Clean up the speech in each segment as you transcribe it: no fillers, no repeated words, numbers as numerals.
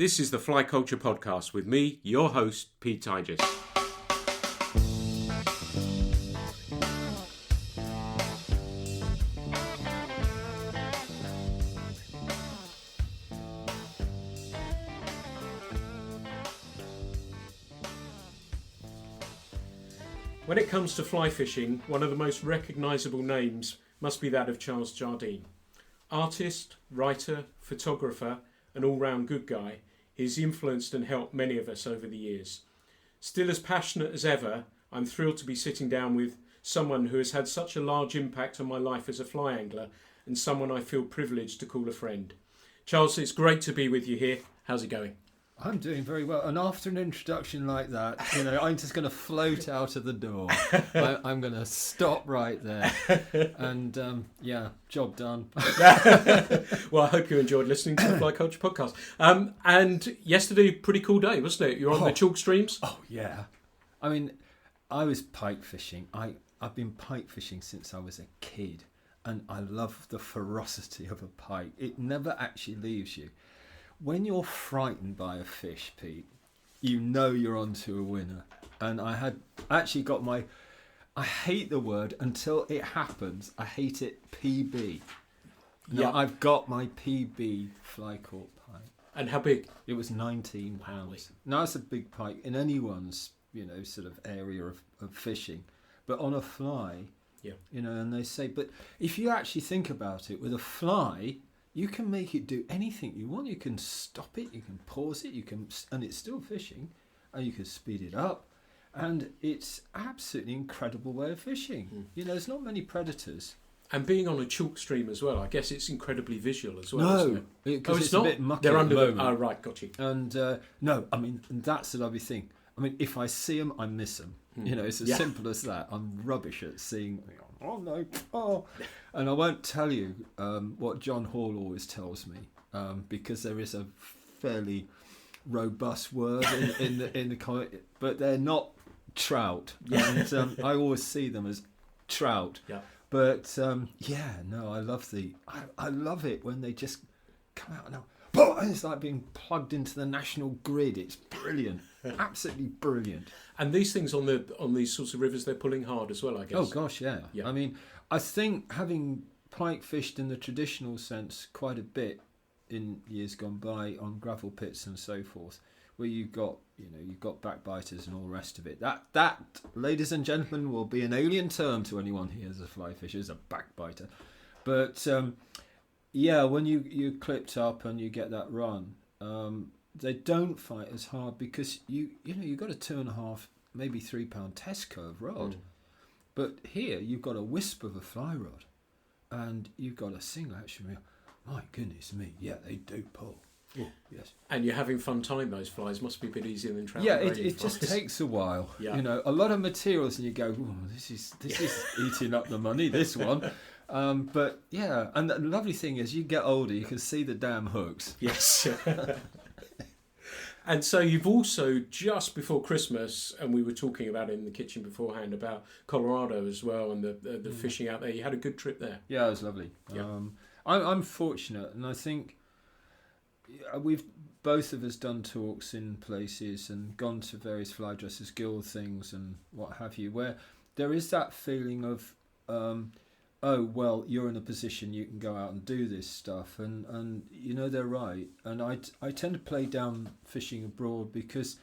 This is the Fly Culture Podcast with me, your host, Pete Tigis. When it comes to fly fishing, one of the most recognisable names must be that of Charles Jardine. Artist, writer, photographer, an all-round good guy, he's influenced and helped many of us over the years. Still as passionate as ever, I'm thrilled to be sitting down with someone who has had such a large impact on my life as a fly angler and someone I feel privileged to call a friend. Charles, it's great to be with you here. How's it going? I'm doing very well, and after an introduction like that, I'm just going to float out of the door. I'm going to stop right there, and job done. Well, I hope you enjoyed listening to the Fly Culture Podcast. And yesterday, pretty cool day, wasn't it? You're on the chalk streams. Oh yeah, I mean, I was pike fishing. I've been pike fishing since I was a kid, and I love the ferocity of a pike. It never actually leaves you. When you're frightened by a fish, Pete, you know you're onto a winner. And I had actually got I hate the word until it happens. I hate it, PB. Now, I've got my PB fly caught pike. And how big? It was £19. Now, it's a big pike in anyone's, sort of area of fishing. But on a fly, and they say, but if you actually think about it, with a fly, you can make it do anything you want. You can stop it, you can pause it, and it's still fishing, and you can speed it up, and it's absolutely incredible way of fishing. There's not many predators. And being on a chalk stream as well, I guess it's incredibly visual as well. No, because it's not a bit mucky. They're at under the moment. Oh, right, got you. And and that's the lovely thing. I mean, if I see them, I miss them. It's as simple as that. I'm rubbish at seeing. Oh no! Oh, and I won't tell you what John Hall always tells me because there is a fairly robust word in the comment, but they're not trout. And I always see them as trout. Yeah. But I love it when they just come out now. And it's like being plugged into the national grid. It's brilliant, absolutely brilliant. And these things on these sorts of rivers, they're pulling hard as well, I guess. Oh gosh, yeah. I mean, I think having pike fished in the traditional sense quite a bit in years gone by on gravel pits and so forth, where you've got backbiters and all the rest of it. That, ladies and gentlemen, will be an alien term to anyone here as a fly fisher, is a backbiter. But when you clipped up and you get that run, they don't fight as hard because you've got a 2.5, maybe 3 pound test curve rod. But here you've got a wisp of a fly rod and you've got a single action reel. My goodness me, they do pull. Yeah. Yes. And you're having fun tying those flies. Must be a bit easier than trout. Yeah, it just takes a while. Yeah. A lot of materials and you go, this is eating up the money, this one. And the lovely thing is you get older, you can see the damn hooks. Yes. And so you've also, just before Christmas, and we were talking about it in the kitchen beforehand, about Colorado as well and the fishing out there. You had a good trip there. Yeah, it was lovely. Yeah. I'm fortunate, and I think we've both of us done talks in places and gone to various Fly Dressers Guild things and what have you, where there is that feeling of you're in a position you can go out and do this stuff, and they're right. And I tend to play down fishing abroad because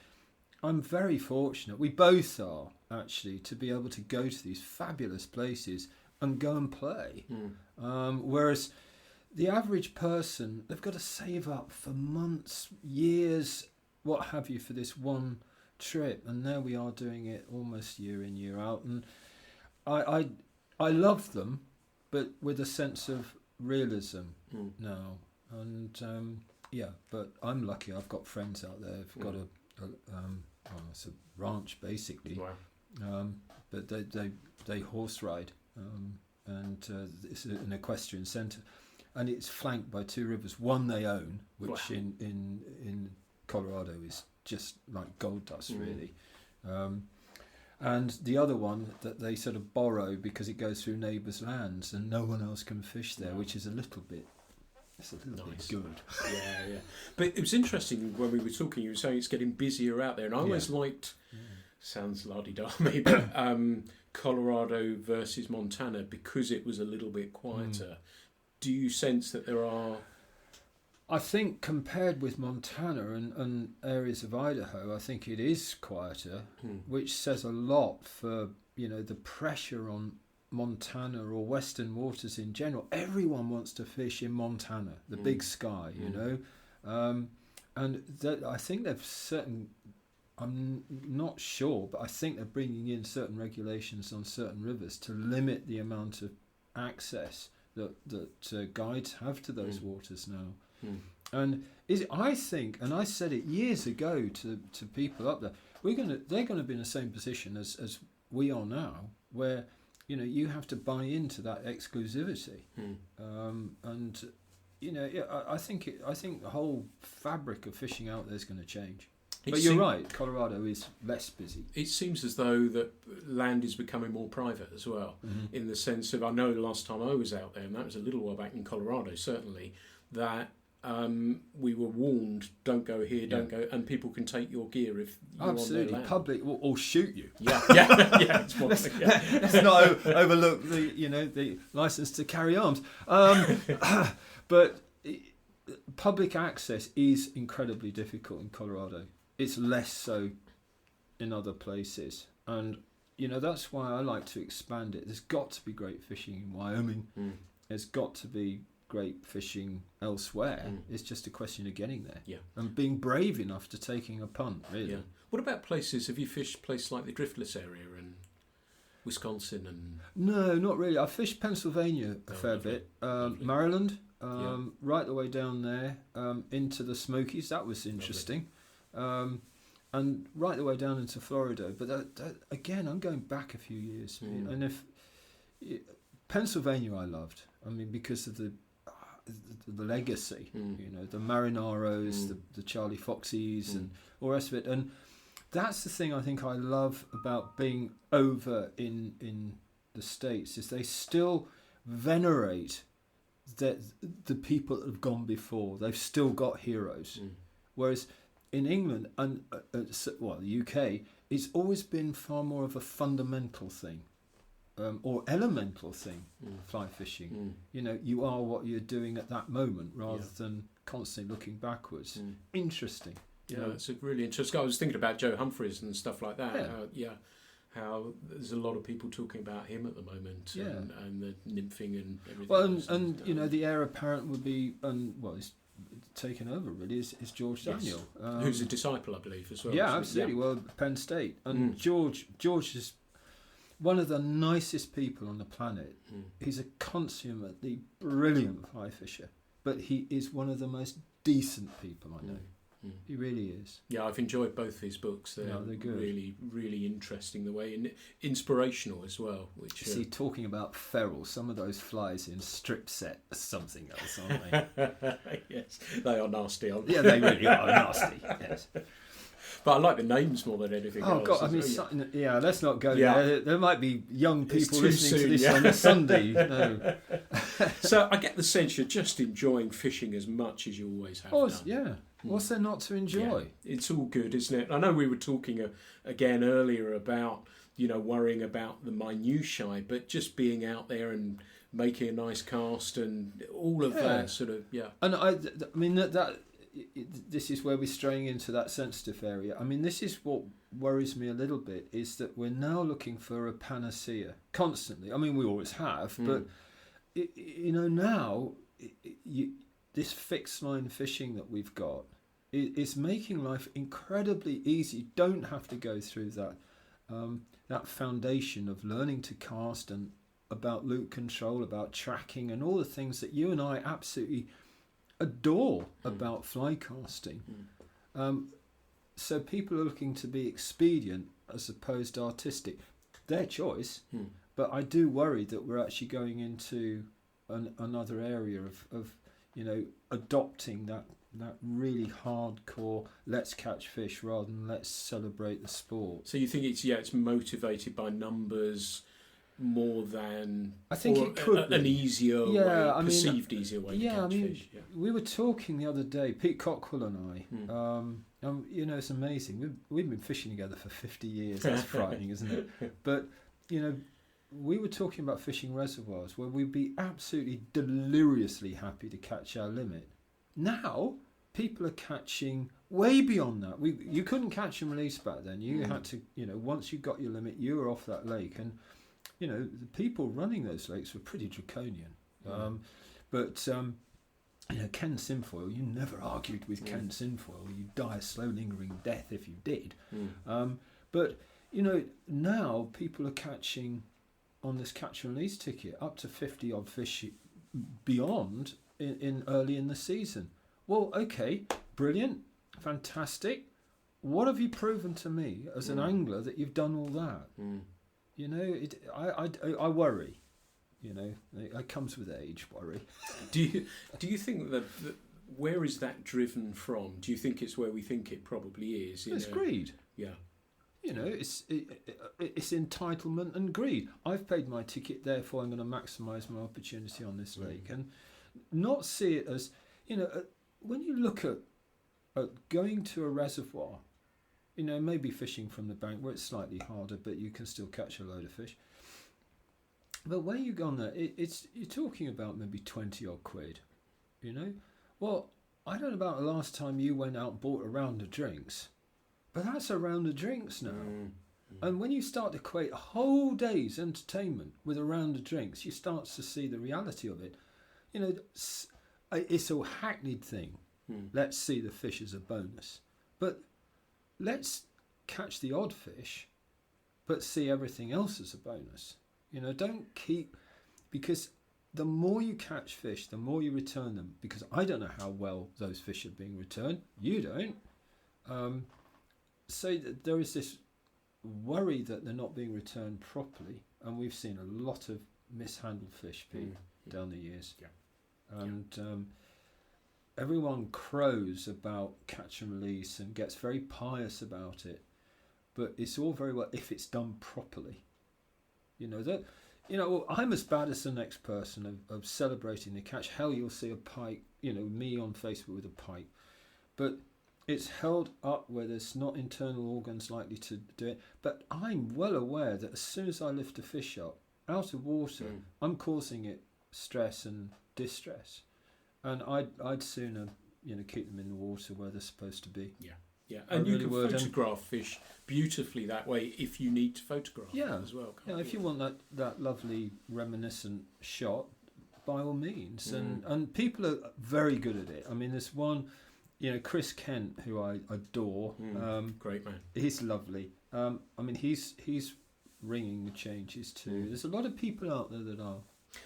I'm very fortunate. We both are actually to be able to go to these fabulous places and go and play. Whereas the average person, they've got to save up for months, years, what have you, for this one trip, and there we are doing it almost year in, year out. And I love them, but with a sense of realism now. And but I'm lucky. I've got friends out there who've got it's a ranch basically. Wow. But they horse ride, and it's an equestrian centre, and it's flanked by 2 rivers. One they own, which in Colorado is just like gold dust, really. And the other one that they sort of borrow because it goes through neighbours' lands and no one else can fish there, which is a little bit It's a little Nice. bit good. Yeah. But it was interesting when we were talking. You were saying it's getting busier out there, and I always liked. Sounds la-di-da me, but Colorado versus Montana because it was a little bit quieter. Do you sense that there are? I think compared with Montana and areas of Idaho, I think it is quieter, which says a lot for the pressure on Montana or Western waters in general. Everyone wants to fish in Montana, the big sky, and I think they've certain. I'm not sure, but I think they're bringing in certain regulations on certain rivers to limit the amount of access that guides have to those waters now. And I think, and I said it years ago to people up there, they're gonna be in the same position as we are now, where you have to buy into that exclusivity, and I think the whole fabric of fishing out there is going to change. But you're right, Colorado is less busy. It seems as though that land is becoming more private as well, in the sense of, I know the last time I was out there, and that was a little while back in Colorado, certainly, that we were warned, don't go here, don't go, and people can take your gear if you're absolutely on their land. Public or shoot you. Yeah. It's more, Let's not overlook the license to carry arms. But public access is incredibly difficult in Colorado. It's less so in other places, and that's why I like to expand it. There's got to be great fishing in Wyoming. There's got to be great fishing elsewhere. It's just a question of getting there, and being brave enough to taking a punt. Really. Yeah. What about places? Have you fished places like the Driftless area in Wisconsin and? No, not really. I fished Pennsylvania a fair bit. Maryland, right the way down there into the Smokies. That was interesting. And right the way down into Florida, but that, again, I'm going back a few years, and Pennsylvania I loved. I mean, because of the legacy, the Marinaros, the Charlie Foxies, and all the rest of it, and that's the thing I think I love about being over in the States is they still venerate the people that have gone before. They've still got heroes, whereas in England and the UK, it's always been far more of a fundamental thing, or elemental thing. Fly fishing, you are what you're doing at that moment, rather than constantly looking backwards. Interesting. It's a really interesting. I was thinking about Joe Humphreys and stuff like that. How there's a lot of people talking about him at the moment, and the nymphing and everything. Well, and the heir apparent would be, he's taken over really is George Daniel, who's a disciple, I believe, as well. Yeah, absolutely. Well, Penn State, and George is one of the nicest people on the planet. He's a consummately brilliant fly fisher, but he is one of the most decent people I know. He really is. Yeah, I've enjoyed both his books. They're good. Really, really interesting the way, and inspirational as well. Which see, talking about feral, some of those flies in strip set are something else, aren't they? Yes, they are nasty, aren't they? Yeah, they really are nasty. Yes. But I like the names more than anything else. Oh God! I mean, let's not go there. There might be young people listening to this on a Sunday. No. So I get the sense you're just enjoying fishing as much as you always have done. Yeah. What's there not to enjoy? Yeah. It's all good, isn't it? I know we were talking again earlier about worrying about the minutiae, but just being out there and making a nice cast and all of that sort of And I mean that this is where we're straying into that sensitive area. I mean, this is what worries me a little bit, is that we're now looking for a panacea constantly. I mean, we always have, but now this fixed line fishing that we've got is making life incredibly easy. You don't have to go through that foundation of learning to cast and about loop control, about tracking, and all the things that you and I absolutely adore about fly casting. So people are looking to be expedient as opposed to artistic. Their choice, but I do worry that we're actually going into another area of adopting that really hardcore let's catch fish rather than let's celebrate the sport. So you think it's motivated by numbers, more than I think it could an be. easier way, perceived easier way to catch fish. Yeah. We were talking the other day, Pete Cockwell and I. You know, it's amazing. We've been fishing together for 50 years. That's frightening, isn't it? But you know, we were talking about fishing reservoirs where we'd be absolutely deliriously happy to catch our limit. Now people are catching way beyond that. You couldn't catch and release back then. You had to, you know, once you got your limit, you were off that lake. And you know, the people running those lakes were pretty draconian. But you know, Ken Sinfoil, you never argued with Ken Sinfoil. You die a slow, lingering death if you did. But you know, now people are catching on this catch and release ticket up to 50 odd fish beyond in early in the season. Well, okay, brilliant, fantastic. What have you proven to me as an angler that you've done all that? You know, I worry. You know, it comes with age, worry. Do you think that where is that driven from? Do you think it's where we think it probably is? It's greed. Yeah. You know, it's entitlement and greed. I've paid my ticket, therefore I'm going to maximise my opportunity on this lake, and not see it as, you know, when you look at going to a reservoir, you know, maybe fishing from the bank where it's slightly harder, but you can still catch a load of fish. But when you go on there, you're talking about maybe 20 odd quid, you know. Well, I don't know about the last time you went out and bought a round of drinks, but that's a round of drinks now. And when you start to equate a whole day's entertainment with a round of drinks, you start to see the reality of it. You know, it's a hackneyed thing. Let's see the fish as a bonus. But let's catch the odd fish, but see everything else as a bonus. You know, don't keep... Because the more you catch fish, the more you return them. Because I don't know how well those fish are being returned. You don't. So there is this worry that they're not being returned properly. And we've seen a lot of mishandled fish, Pete, down the years. Yeah. And everyone crows about catch and release and gets very pious about it. But it's all very well if it's done properly. You know, that, you know, I'm as bad as the next person of celebrating the catch. Hell, you'll see a pike, you know, me on Facebook with a pike. But it's held up where there's not internal organs likely to do it. But I'm well aware that as soon as I lift a fish up out of water, I'm causing it stress and distress. And I'd sooner, you know, keep them in the water where they're supposed to be. Yeah. Yeah, and you can photograph fish beautifully that way if you need to photograph them as well. Yeah, if you want that lovely reminiscent shot, by all means. And people are very good at it. I mean, there's one, you know, Chris Kent, who I adore. Great man. He's lovely. I mean, he's ringing the changes too. There's a lot of people out there that are.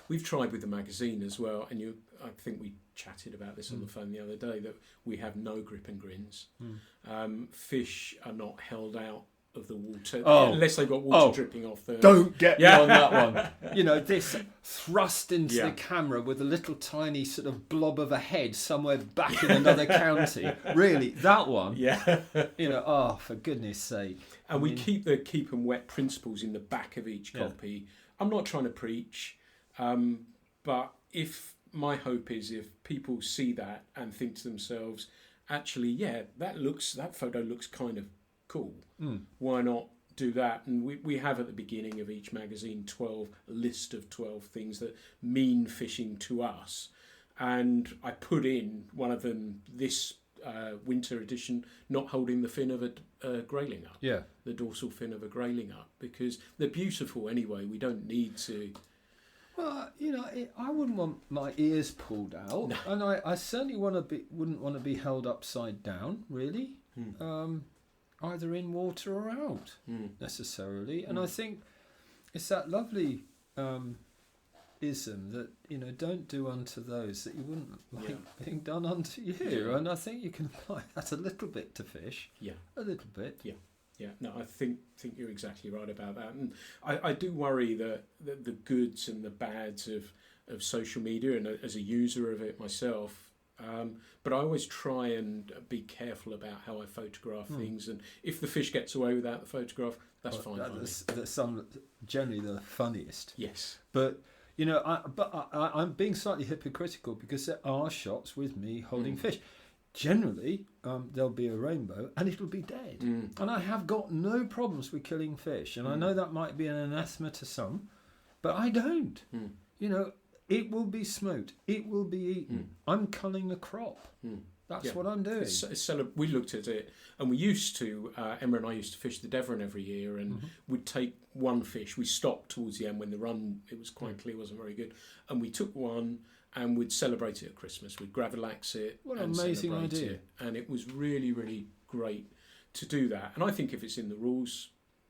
We've tried with the magazine as well, and I think we chatted about this on the phone the other day, that we have no grip and grins. Fish are not held out of the water unless they've got water dripping off them. Don't get me on that one. You know, this thrust into the camera with a little tiny sort of blob of a head somewhere back in another county. Really, that one. Yeah. You know, for goodness sake. And we keep the keep them wet principles in the back of each copy. I'm not trying to preach. But if my hope is if people see that and think to themselves, actually, that photo looks kind of cool. Why not do that? And we have at the beginning of each magazine a list of 12 things that mean fishing to us. And I put in one of them, this winter edition, not holding the fin of a grayling up. Yeah. The dorsal fin of a grayling up, because they're beautiful anyway. We don't need to... Well, you know, I wouldn't want my ears pulled out, no. And I certainly wouldn't want to be held upside down, really, either in water or out, necessarily. And I think it's that lovely ism that, you know, don't do unto those that you wouldn't like being done unto you. Yeah. And I think you can apply that a little bit to fish. Yeah, a little bit. Yeah. Yeah, no, I think you're exactly right about that. And I do worry that the goods and the bads of social media, and as a user of it myself, But I always try and be careful about how I photograph things, and if the fish gets away without the photograph, that's fine. That's some generally the funniest. Yes. But I'm being slightly hypocritical because there are shots with me holding fish. Generally, there'll be a rainbow and it'll be dead. And I have got no problems with killing fish. And I know that might be an anathema to some, but I don't. You know, it will be smoked. It will be eaten. I'm culling the crop. That's what I'm doing. We looked at it, and we used to, Emma and I used to fish the Devon every year, and we'd take one fish. We stopped towards the end when the run, it was quite clear, wasn't very good. And we took one, and we'd celebrate it at Christmas. We'd gravlax it. What an amazing idea. And it was really, really great to do that. And I think if it's in the rules,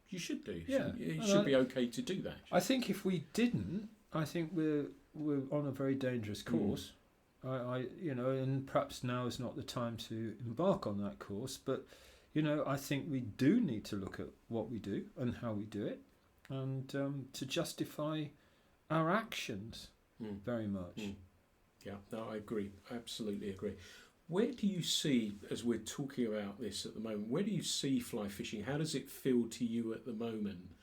you should do. Yeah. It should be okay to do that. I think if we didn't, I think we're on a very dangerous course. And perhaps now is not the time to embark on that course, but I think we do need to look at what we do and how we do it, and to justify our actions very much. Yeah, no, I agree, absolutely agree. Where do you see, as we're talking about this at the moment, where do you see fly fishing? How does it feel to you at the moment?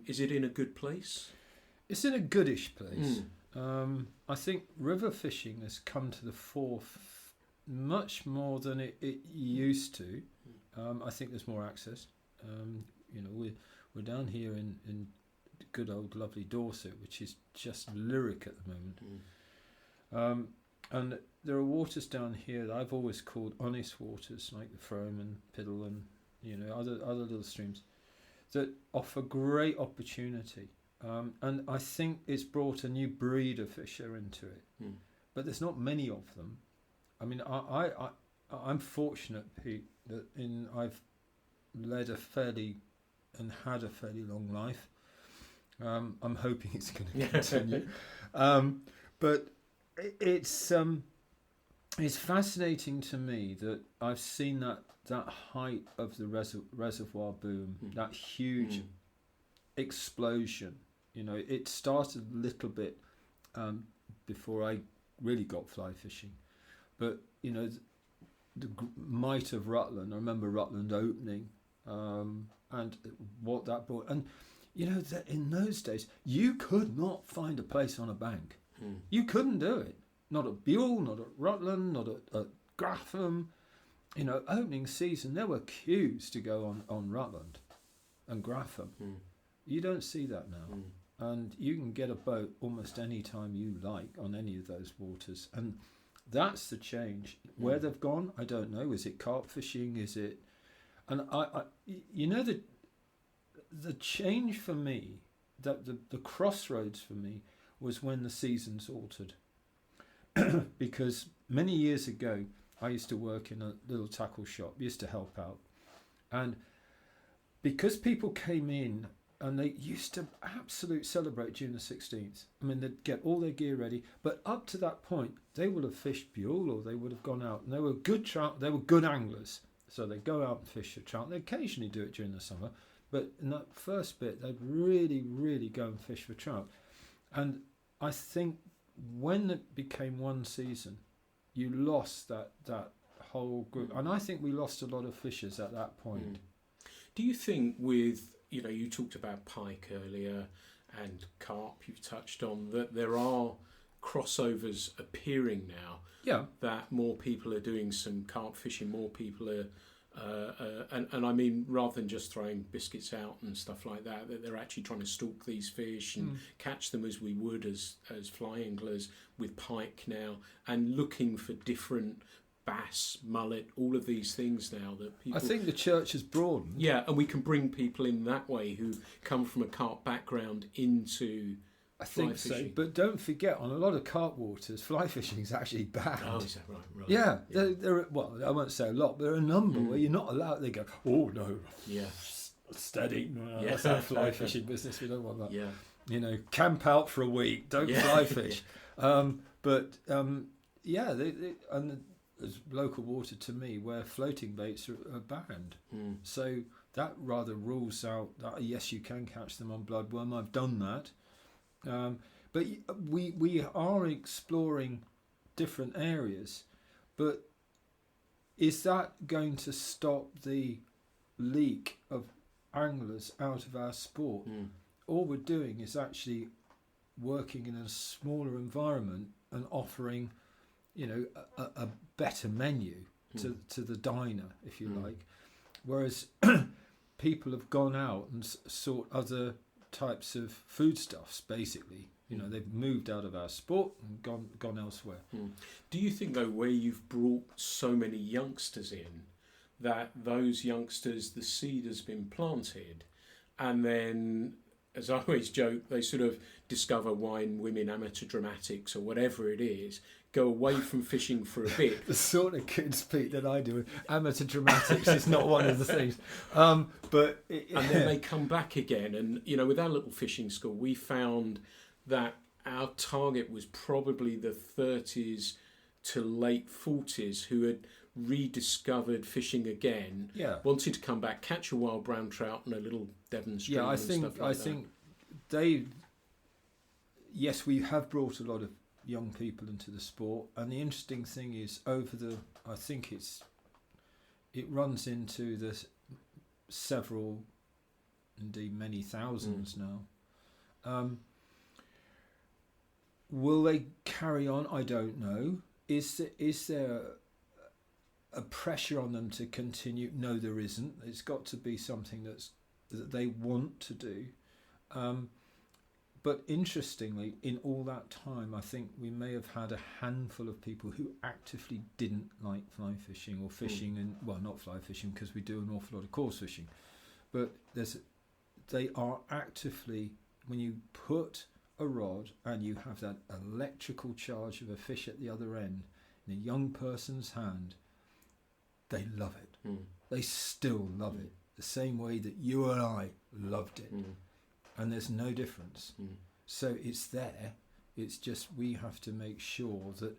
Is it in a good place? It's in a goodish place. I think river fishing has come to the fore much more than it used to. I think there's more access. We're down here in good old lovely Dorset, which is just lyric at the moment. And there are waters down here that I've always called honest waters, like the Frome and Piddle and other little streams that offer great opportunity. And I think it's brought a new breed of fisher into it, but there's not many of them. I mean, I'm fortunate, Pete, that I've led and had a fairly long life. I'm hoping it's going to continue, but it's fascinating to me that I've seen that height of the reservoir boom, that huge explosion. It started a little bit before I really got fly fishing, but the might of Rutland. I remember Rutland opening, and what that brought. And that in those days you could not find a place on a bank. You couldn't do it. Not at Buell, not at Rutland, not at Graffham. Opening season, there were queues to go on Rutland and Graffham. You don't see that now. And you can get a boat almost any time you like on any of those waters. And that's the change. Where they've gone, I don't know. Is it carp fishing? Is it... And the change for me, that the crossroads for me, was when the seasons altered. Because many years ago, I used to work in a little tackle shop, used to help out. And because people came in and they used to absolutely celebrate June the 16th. I mean, they'd get all their gear ready, but up to that point, they would have fished Buell or they would have gone out. And they were good trout, they were good anglers. So they'd go out and fish for trout. They occasionally do it during the summer, but in that first bit, they'd really, really go and fish for trout. And I think when it became one season, you lost that whole group. And I think we lost a lot of fishers at that point. Do you think with... you talked about pike earlier and carp you've touched on, that there are crossovers appearing now. Yeah. That more people are doing some carp fishing, more people are, and I mean, rather than just throwing biscuits out and stuff like that, that they're actually trying to stalk these fish and catch them as we would as fly anglers with pike now, and looking for different bass, mullet, all of these things now that people... I think the church has broadened. Yeah, and we can bring people in that way who come from a carp background into fly fishing. So, but don't forget, on a lot of carp waters, fly fishing is actually banned. Oh, is that right? Yeah. There are, well, I won't say a lot, but there are a number where you're not allowed. They go, oh no, steady, that's our fly fishing business. We don't want that. Yeah, camp out for a week, don't fly fish. And there's local water to me where floating baits are banned. So that rather rules out that yes, you can catch them on bloodworm. I've done that, but we are exploring different areas. But is that going to stop the leak of anglers out of our sport? All we're doing is actually working in a smaller environment and offering, a better menu to the diner, if you like. Whereas people have gone out and sought other types of foodstuffs, basically. They've moved out of our sport and gone elsewhere. Do you think, though, where you've brought so many youngsters in, that those youngsters, the seed has been planted, and then, as I always joke, they sort of discover wine, women, amateur dramatics, or whatever it is, go away from fishing for a bit. The sort of kids, Pete, that I do, amateur dramatics is not one of the things. And then they come back again. And, with our little fishing school, we found that our target was probably the 30s to late 40s who had rediscovered fishing again, wanted to come back, catch a wild brown trout and a little Devon stream. I think yes, we have brought a lot of young people into the sport, and the interesting thing is I think it runs into the several, indeed many thousands now. Will they carry on? I don't know. Is there a pressure on them to continue? No, there isn't. It's got to be something that they want to do. But interestingly, in all that time, I think we may have had a handful of people who actively didn't like fly fishing or fishing, and not fly fishing because we do an awful lot of coarse fishing, but they are actively, when you put a rod and you have that electrical charge of a fish at the other end in a young person's hand, they love it. They still love it the same way that you and I loved it. And there's no difference. So it's there. It's just we have to make sure that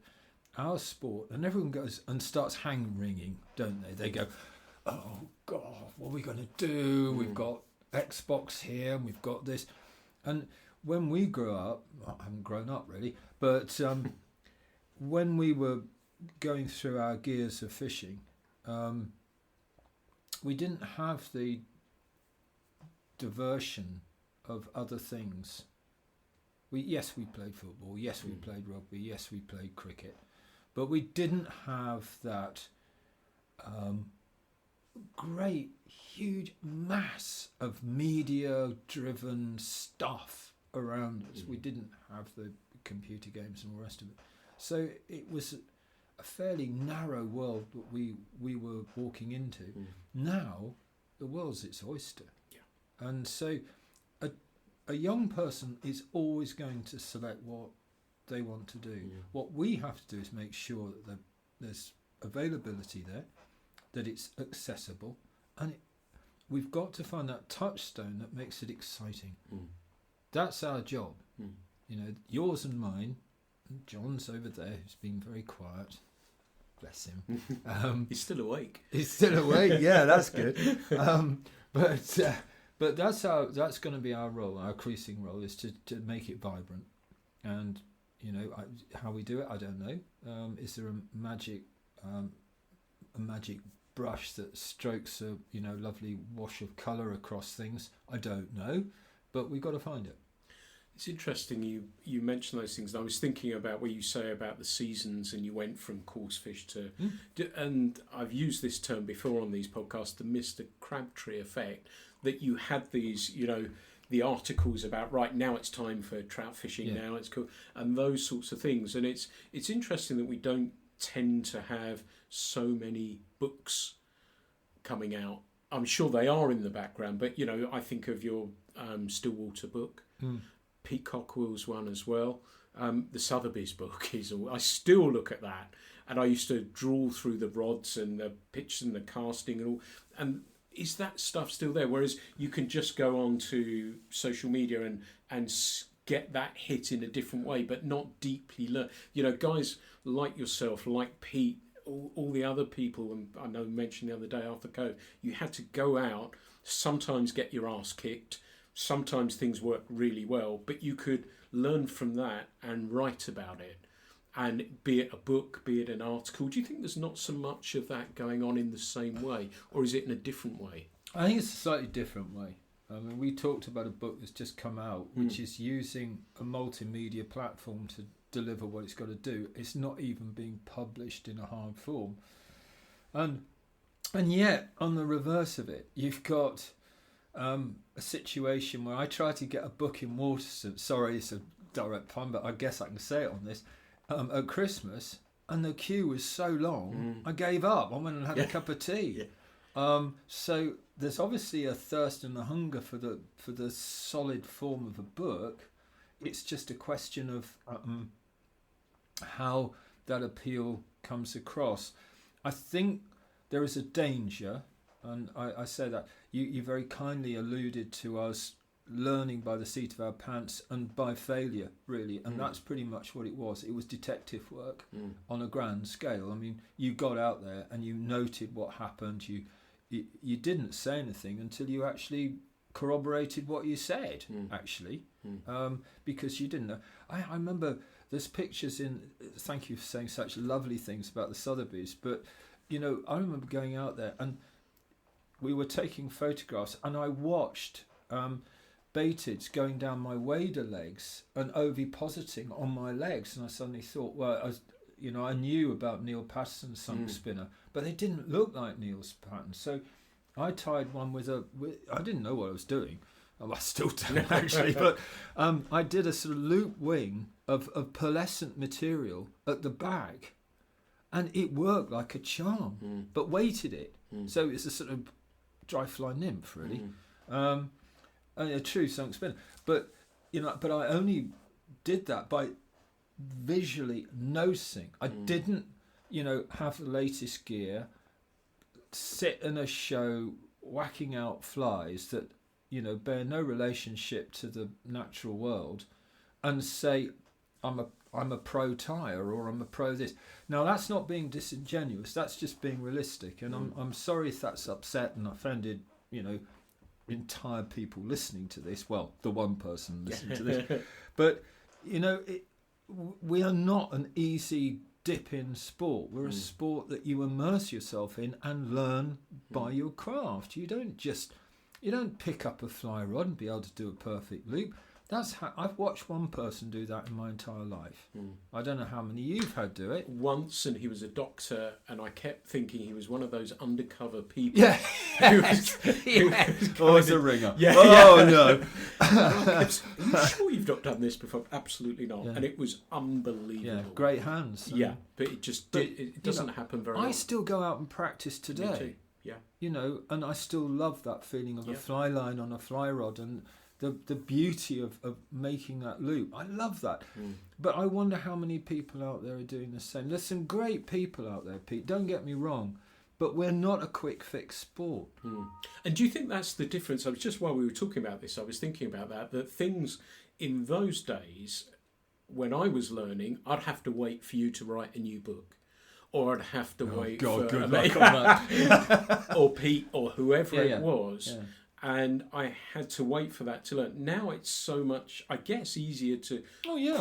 our sport, and everyone goes and starts hand wringing, don't they? They go, oh God, what are we going to do? We've got Xbox here and we've got this. And when we grew up, I haven't grown up really, but when we were going through our gears of fishing, we didn't have the diversion of other things. We played football, yes we played rugby, yes we played cricket, but we didn't have that great huge mass of media driven stuff around us. We didn't have the computer games and all the rest of it, so it was a fairly narrow world that we were walking into. Now the world's its oyster, and so a young person is always going to select what they want to do. What we have to do is make sure that there's availability there, that it's accessible, and we've got to find that touchstone that makes it exciting. That's our job. Yours and mine. John's over there, who's been very quiet. Bless him. He's still awake. He's still awake. Yeah, that's good. But that's going to be our role. Our creasing role is to make it vibrant, and how we do it, I don't know. Is there a magic brush that strokes a lovely wash of colour across things? I don't know, but we've got to find it. It's interesting you mention those things. I was thinking about what you say about the seasons, and you went from coarse fish to, and I've used this term before on these podcasts, the Mr. Crabtree effect, that you had these, the articles about right now it's time for trout fishing, now it's cool, and those sorts of things. And it's interesting that we don't tend to have so many books coming out. I'm sure they are in the background, but I think of your Stillwater book. Pete Cockwell's one as well. The Sotheby's book I still look at that, and I used to draw through the rods and the pitch and the casting and all. And is that stuff still there? Whereas you can just go on to social media and get that hit in a different way, but not deeply learn. Guys like yourself, like Pete, all the other people, and I know mentioned the other day, Arthur Cove, you had to go out, sometimes get your ass kicked, sometimes things work really well, but you could learn from that and write about it. And be it a book, be it an article, do you think there's not so much of that going on in the same way, or is it in a different way? I think it's a slightly different way. I mean, we talked about a book that's just come out, which is using a multimedia platform to deliver what it's got to do. It's not even being published in a hard form. And yet, on the reverse of it, you've got a situation where I tried to get a book in Waterston. Sorry, it's a direct pun, but I guess I can say it on this. At Christmas, and the queue was so long, I gave up. I went and had a cup of tea. So there's obviously a thirst and a hunger for the solid form of a book. It's just a question of how that appeal comes across. I think there is a danger, and I say that you very kindly alluded to us learning by the seat of our pants and by failure, really, and that's pretty much what it was. It was detective work on a grand scale. I mean, you got out there and you noted what happened. You didn't say anything until you actually corroborated what you said, because you didn't know. I remember there's pictures in. Thank you for saying such lovely things about the Sotheby's, but I remember going out there and we were taking photographs, and I watched Bateds going down my wader legs and ovipositing on my legs, and I suddenly thought, well, I knew about Neil Patterson's sunk spinner, but they didn't look like Neil's pattern. So I tied one with I didn't know what I was doing. I still don't actually, but I did a sort of loop wing of pearlescent material at the back, and it worked like a charm, but weighted it. So it's a sort of dry fly nymph, really. A true sunk spinner, but I only did that by visually noticing. I didn't, have the latest gear, sit in a show whacking out flies that, bear no relationship to the natural world, and say, I'm a pro tire or I'm a pro this. Now that's not being disingenuous. That's just being realistic, and I'm sorry if that's upset and offended, entire people listening to this. Well, the one person listening to this, but we are not an easy dip in sport. We're a sport that you immerse yourself in and learn by your craft. You don't pick up a fly rod and be able to do a perfect loop. That's how I've watched one person do that in my entire life. I don't know how many you've had do it. Once, and he was a doctor, and I kept thinking he was one of those undercover people. Yeah, who was a ringer. Yeah, no. Are you sure you've not done this before? Absolutely not. Yeah. And it was unbelievable. Yeah, great hands. Yeah, but it doesn't happen very often. I still go out and practice today. Me too. Yeah. And I still love that feeling of a fly line on a fly rod and the beauty of making that loop. I love that. But I wonder how many people out there are doing the same. There's some great people out there, Pete, don't get me wrong, but we're not a quick fix sport. And do you think that's the difference? I was just, while we were talking about this, I was thinking about that things in those days, when I was learning, I'd have to wait for you to write a new book, or I'd have to wait for good luck on that. or Pete or whoever it was. Yeah. And I had to wait for that to learn. Now it's so much, I guess, easier to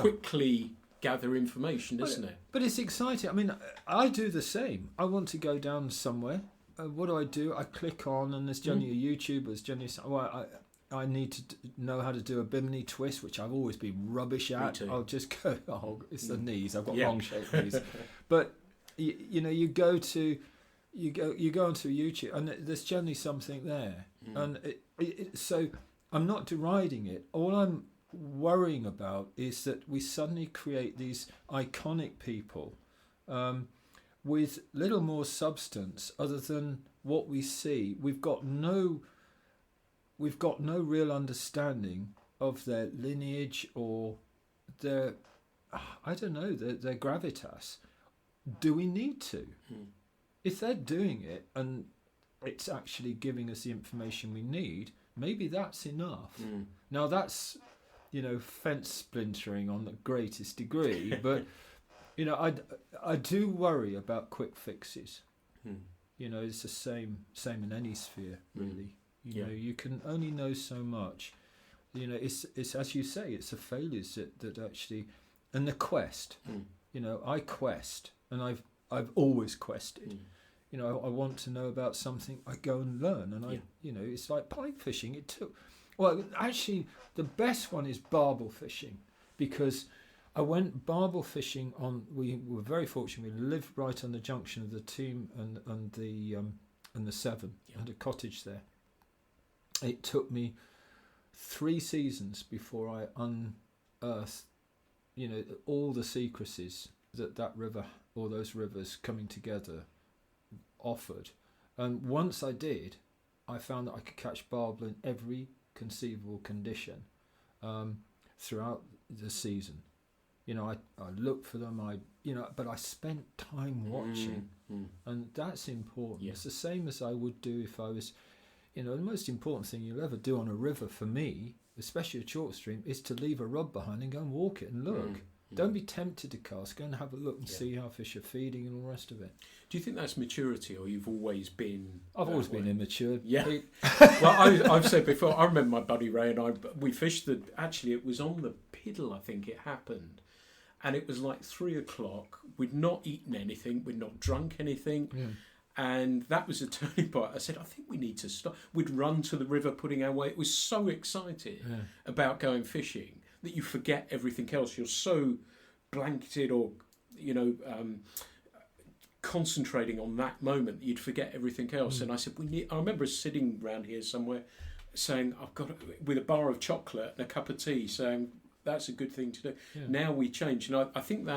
quickly gather information, isn't it? But it's exciting. I mean, I do the same. I want to go down somewhere. What do? I click on, and there's generally a YouTuber. There's generally, I need to know how to do a bimini twist, which I've always been rubbish at. I'll just go, it's the knees. I've got wrong-shaped knees. But, you go onto YouTube, and there's generally something there. And so I'm not deriding it. All I'm worrying about is that we suddenly create these iconic people with little more substance other than what we see. We've got no real understanding of their lineage or their their gravitas. Do we need to? If they're doing it and it's actually giving us the information we need, maybe that's enough. Now that's, fence splintering on the greatest degree, but, I do worry about quick fixes. It's the same in any sphere, really. You can only know so much. It's as you say, it's the failures that actually, and the quest. I quest, and I've always quested. I want to know about something, I go and learn, and it's like pike fishing. Actually, the best one is barbel fishing, because I went barbel fishing we were very fortunate. We lived right on the junction of the Team and the Severn, and a cottage there. It took me 3 seasons before I unearthed, all the secrecies that river or those rivers coming together offered. And once I did, I found that I could catch barbel in every conceivable condition throughout the season. I looked for them, but I spent time watching, and that's important. Yeah. It's the same as I would do if I was, the most important thing you'll ever do on a river for me, especially a chalk stream, is to leave a rod behind and go and walk it and look. Don't be tempted to cast. Go and have a look and see how fish are feeding and all the rest of it. Do you think that's maturity, or you've always been? I've always been immature. Yeah. Well, I've said before. I remember my buddy Ray and we fished Actually, it was on the Piddle, I think it happened, and it was like 3:00. We'd not eaten anything. We'd not drunk anything. Yeah. And that was a turning point. I said, I think we need to stop. We'd run to the river, putting our weight. It was so excited about going fishing that you forget everything else. You're so blanketed or, concentrating on that moment that you'd forget everything else. And I said, I remember us sitting around here somewhere saying, with a bar of chocolate and a cup of tea, saying, that's a good thing to do. Yeah. Now we change. And I think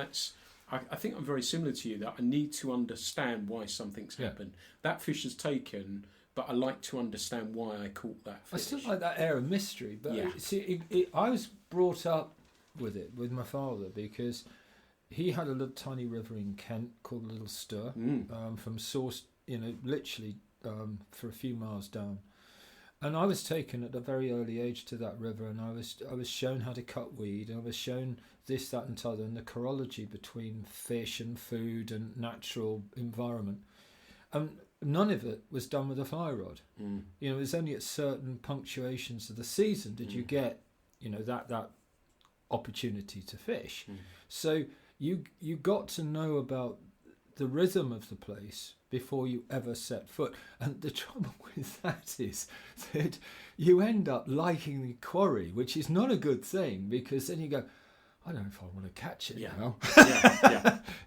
I think I'm very similar to you, that I need to understand why something's happened. That fish has taken, but I like to understand why I caught that fish. I still like that air of mystery, but I was brought up with it, with my father, because he had a little tiny river in Kent called Little Stir, from source, literally for a few miles down. And I was taken at a very early age to that river, and I was shown how to cut weed, and I was shown this, that, and t'other, and the chorology between fish and food and natural environment. And none of it was done with a fly rod. It was only at certain punctuations of the season did you get, that opportunity to fish. So you got to know about the rhythm of the place before you ever set foot. And the trouble with that is that you end up liking the quarry, which is not a good thing, because then you go, I don't know if I want to catch it now.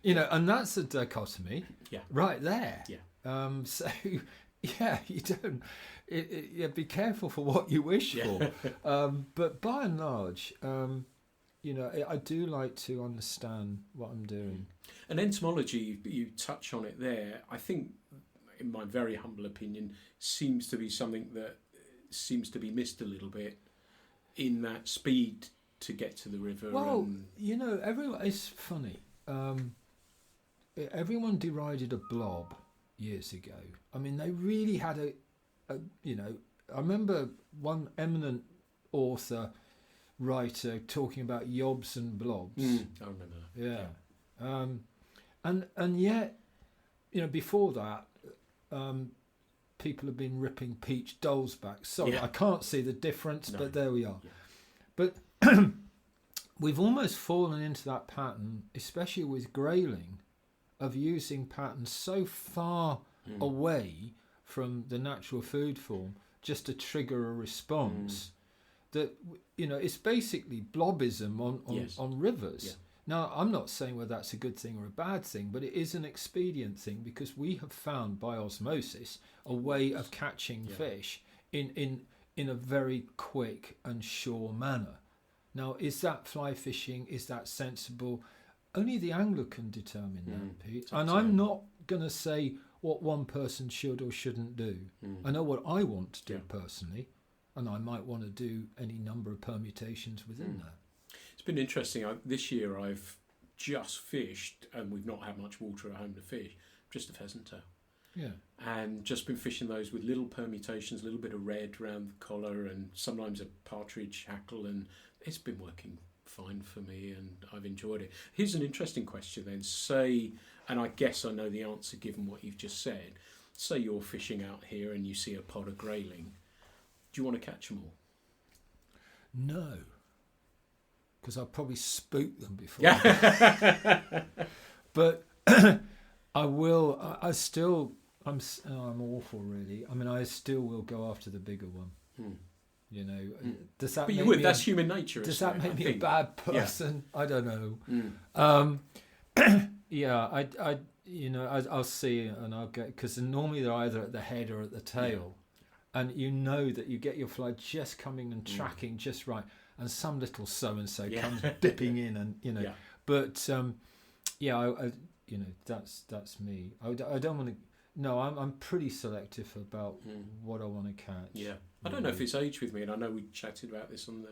And that's a dichotomy right there. So you don't. Be careful for what you wish for. But by and large, I do like to understand what I'm doing. And entomology, you touch on it there. I think, in my very humble opinion, seems to be something that seems to be missed a little bit in that speed to get to the river. Well, everyone. It's funny. Everyone derided a blob years ago. I mean, they really had I remember one eminent writer talking about yobs and blobs. I remember that. Yeah. And yet, before that, people have been ripping peach dolls back. Sorry, I can't see the difference, but there we are. Yeah. But we've almost fallen into that pattern, especially with grayling, of using patterns so far away from the natural food form just to trigger a response that, it's basically blobism on rivers. Yeah. Now, I'm not saying whether that's a good thing or a bad thing, but it is an expedient thing, because we have found by osmosis a way of catching fish in a very quick and sure manner. Now, is that fly fishing? Is that sensible? Only the angler can determine that, Pete. And I'm not going to say what one person should or shouldn't do. I know what I want to do personally, and I might want to do any number of permutations within that. It's been interesting. This year I've just fished, and we've not had much water at home to fish, just a pheasant tail. Yeah. And just been fishing those with little permutations, a little bit of red around the collar, and sometimes a partridge hackle, and it's been working fine for me, and I've enjoyed it. Here's an interesting question then. Say, and I guess I know the answer given what you've just said, say you're fishing out here and you see a pod of grayling. Do you want to catch them all? No. because I'll probably spook them before. Yeah. But I will. I'm awful, really. I mean, I still will go after the bigger one. You know, does that? But you make would. me That's human nature. Does that make me a bad person? Yeah. I don't know. Yeah, I'll see and I'll get, because normally they're either at the head or at the tail, and you know that you get your fly just coming and tracking just right, and some little so and so comes dipping in, and but that's me. I don't want to. No, I'm pretty selective about what I want to catch. Yeah, I don't know if it's age with me, and I know we chatted about this on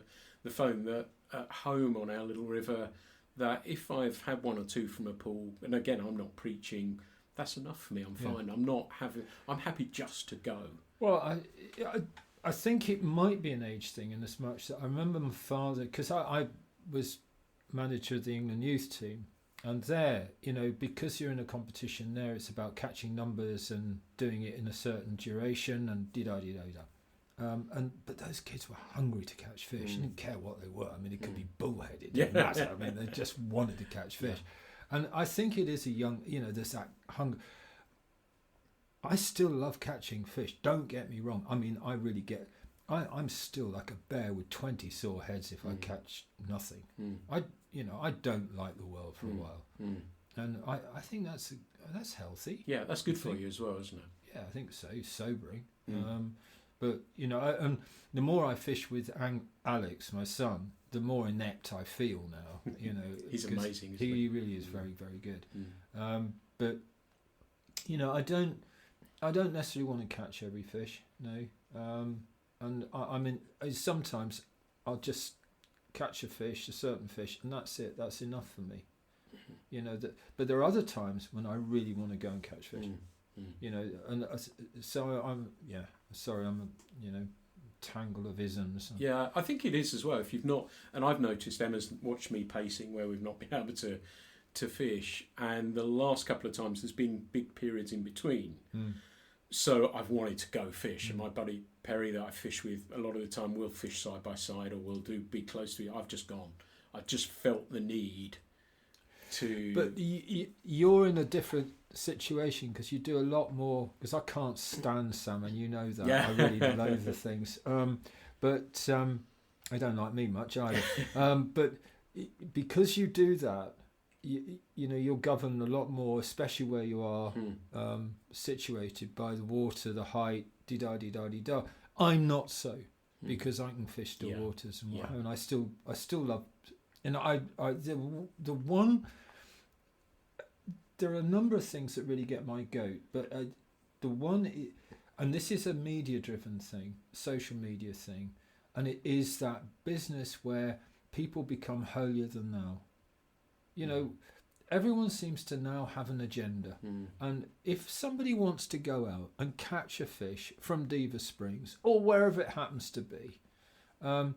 the phone, that at home on our little river, that if I've had one or two from a pool, and again, I'm not preaching, that's enough for me. I'm fine. I'm happy just to go. Well, I think it might be an age thing, in as much that I remember my father, because I was manager of the England youth team. And there, because you're in a competition there, it's about catching numbers and doing it in a certain duration and but those kids were hungry to catch fish. They didn't care what they were. I mean, it could be bullheaded. It didn't matter. I mean, they just wanted to catch fish. And I think it is a young, there's that hunger. I still love catching fish. Don't get me wrong. I mean, I really get. I'm still like a bear with 20 sore heads if I catch nothing. I don't like the world for a while, and I think that's healthy. Yeah, that's good for you as well, isn't it? Yeah, I think so. Sobering. But and the more I fish with Alex, my son, the more inept I feel now. He's amazing. Isn't he really is very, very good. But I don't necessarily want to catch every fish. No. And I mean, sometimes I'll just catch a certain fish, and that's it. That's enough for me. But there are other times when I really want to go and catch fish. And so I'm a tangle of isms. Yeah, I think it is as well. If you've not, and I've noticed Emma's watched me pacing where we've not been able to fish, and the last couple of times there's been big periods in between. So I've wanted to go fish, and my buddy Perry that I fish with a lot of the time will fish side by side, or we'll be close to it. I've just gone. I just felt the need to. But you're in a different situation because you do a lot more. Because I can't stand salmon, you know that. Yeah. I really loathe the things. But they don't like me much either. But because you do that. You're governed a lot more, especially where you are situated by the water, the height, da. I'm not so, because I can fish still waters and what, and I still love. And there are a number of things that really get my goat, but the one, and this is a media-driven thing, social media thing, and it is that business where people become holier than thou. Everyone seems to now have an agenda. And if somebody wants to go out and catch a fish from Diva Springs or wherever it happens to be, and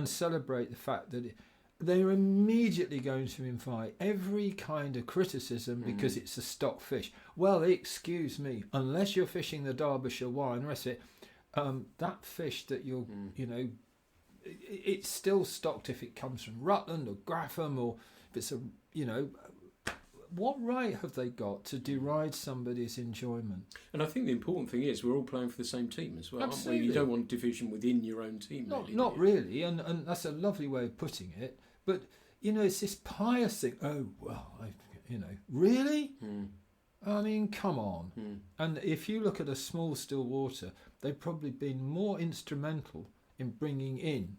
celebrate the fact that they're immediately going to invite every kind of criticism because it's a stock fish. Well, excuse me, unless you're fishing the Derbyshire Wye and the rest of it, that fish that you're, it's still stocked if it comes from Rutland or Grapham, or if it's what right have they got to deride somebody's enjoyment? And I think the important thing is we're all playing for the same team as well. Absolutely. Aren't we? You don't want division within your own team. Not really, and that's a lovely way of putting it. But it's this pious thing. Oh well, really? I mean, come on. And if you look at a small still water, they've probably been more instrumental in bringing in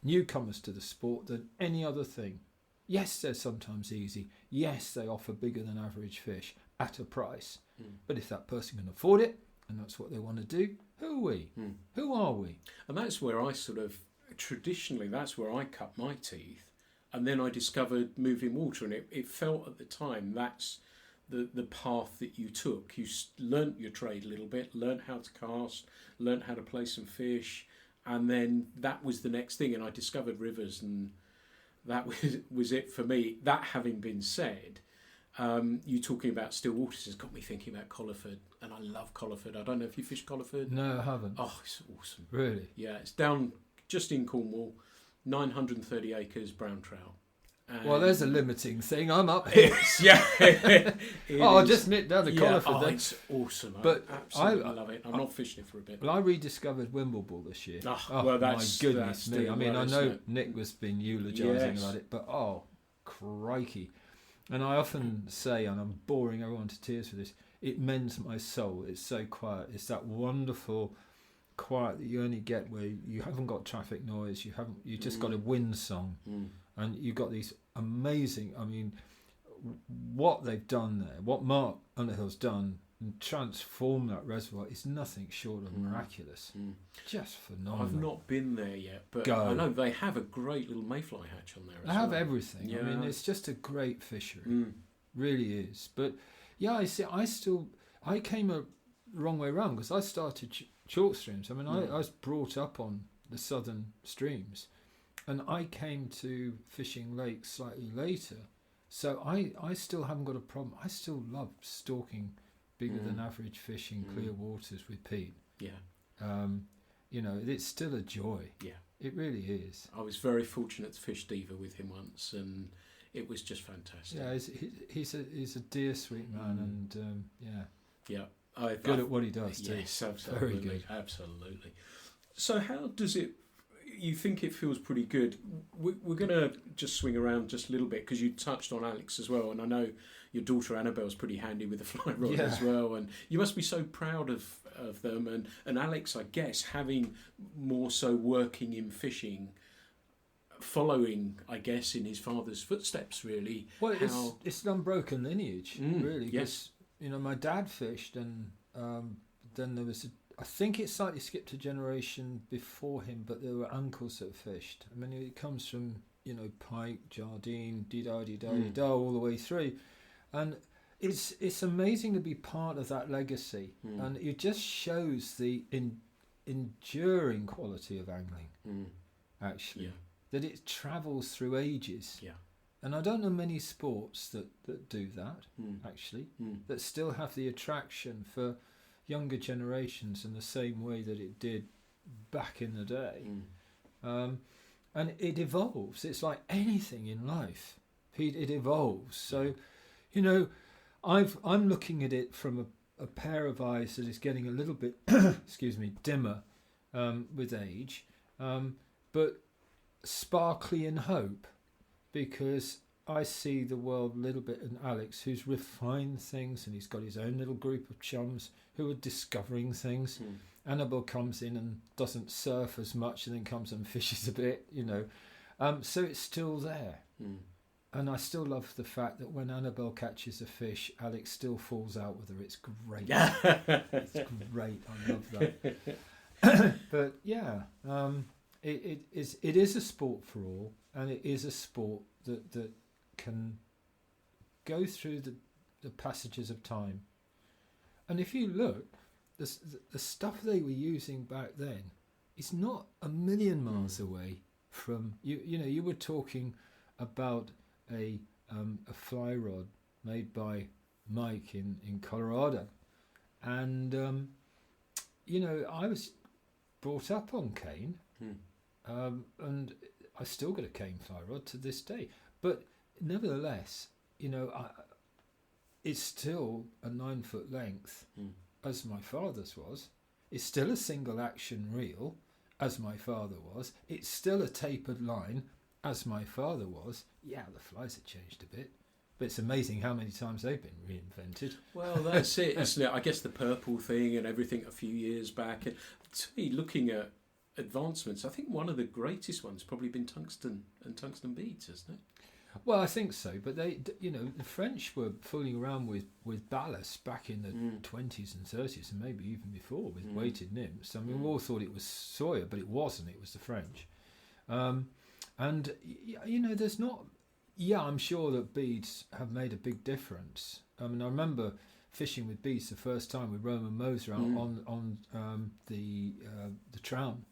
newcomers to the sport than any other thing. Yes, they're sometimes easy. Yes, they offer bigger than average fish at a price. But if that person can afford it, and that's what they want to do, who are we? Who are we? And that's where I traditionally, that's where I cut my teeth. And then I discovered moving water, and it felt at the time that's the path that you took. You learnt your trade a little bit, learnt how to cast, learnt how to play some fish, and then that was the next thing. And I discovered rivers, and that was it for me. That having been said, you talking about still waters has got me thinking about Colliford, and I love Colliford. I don't know if you fish Colliford. No, I haven't. Oh, it's awesome. Really? Yeah, it's down just in Cornwall. 930 acres brown trout. Well, there's a limiting thing. I'm up here. Yeah. I'll just nip down the collar for that. It's awesome. But I absolutely love it. I'm not fishing it for a bit. Well, I rediscovered Wimbleball this year. Well, that's, my goodness that's me. I mean, I know it? Nick was been eulogising about it, but crikey. And I often say, and I'm boring everyone to tears for this, it mends my soul. It's so quiet. It's that wonderful quiet that you only get where you haven't got traffic noise, you just got a wind song, and you've got these amazing, I mean, what they've done there, what Mark Underhill's done and transformed that reservoir is nothing short of miraculous. Just phenomenal. I've not been there yet, but Go. I know they have a great little mayfly hatch on there as They well. have everything. Yeah. I mean, it's just a great fishery. Really is. But yeah, I came a wrong way round because I started chalk streams. I mean, I was brought up on the southern streams, and I came to fishing lakes slightly later. So I still haven't got a problem. I still love stalking bigger than average fish in clear waters with Pete. Yeah. You know, it's still a joy. Yeah. It really is. I was very fortunate to fish Diva with him once, and it was just fantastic. Yeah, he's a dear, sweet man, and yeah, good at what he does too. Yes, absolutely. Very good. Absolutely. So how does it, you think it feels pretty good? We're going to just swing around just a little bit because you touched on Alex as well, and I know your daughter Annabelle's pretty handy with the fly rod as well, and you must be so proud of them, and Alex, I guess, having more so working in fishing, following, I guess, in his father's footsteps, really. Well, it's an unbroken lineage, really. Yes. You know, my dad fished, and then there was I think it slightly skipped a generation before him, but there were uncles that fished. I mean, it comes from, you know, Pike, Jardine, dee-da, all the way through. And it's amazing to be part of that legacy. And it just shows the enduring quality of angling, actually. Yeah. That it travels through ages. Yeah. And I don't know many sports that do that, actually, that still have the attraction for younger generations in the same way that it did back in the day. And it evolves. It's like anything in life. It evolves. So, you know, I'm looking at it from a pair of eyes that is getting a little bit, dimmer with age, but sparkly in hope, because I see the world a little bit in Alex, who's refined things, and he's got his own little group of chums who are discovering things. Annabelle comes in and doesn't surf as much, and then comes and fishes a bit, you know. So it's still there. And I still love the fact that when Annabelle catches a fish, Alex still falls out with her. It's great. It's great. I love that. But yeah, it is a sport for all, and it is a sport that can go through the passages of time. And if you look, the stuff they were using back then is not a million miles away from you. You know, you were talking about a fly rod made by Mike in Colorado, and you know, I was brought up on cane, and I still got a cane fly rod to this day. But nevertheless, you know, it's still a 9 foot length, as my father's was. It's still a single action reel, as my father was. It's still a tapered line, as my father was. Yeah, the flies have changed a bit, but it's amazing how many times they've been reinvented. Well, that's it, isn't it? I guess the purple thing and everything a few years back. And to me, looking at advancements, I think one of the greatest ones probably been tungsten and tungsten beads, hasn't it? Well, I think so, but they, you know, the French were fooling around with ballast back in the 20s and 30s, and maybe even before, with weighted nymphs. I mean, we all thought it was Sawyer, but it wasn't. It was the French. And, you know, there's not... Yeah, I'm sure that beads have made a big difference. I mean, I remember fishing with beads the first time with Roman Moser on the Traum,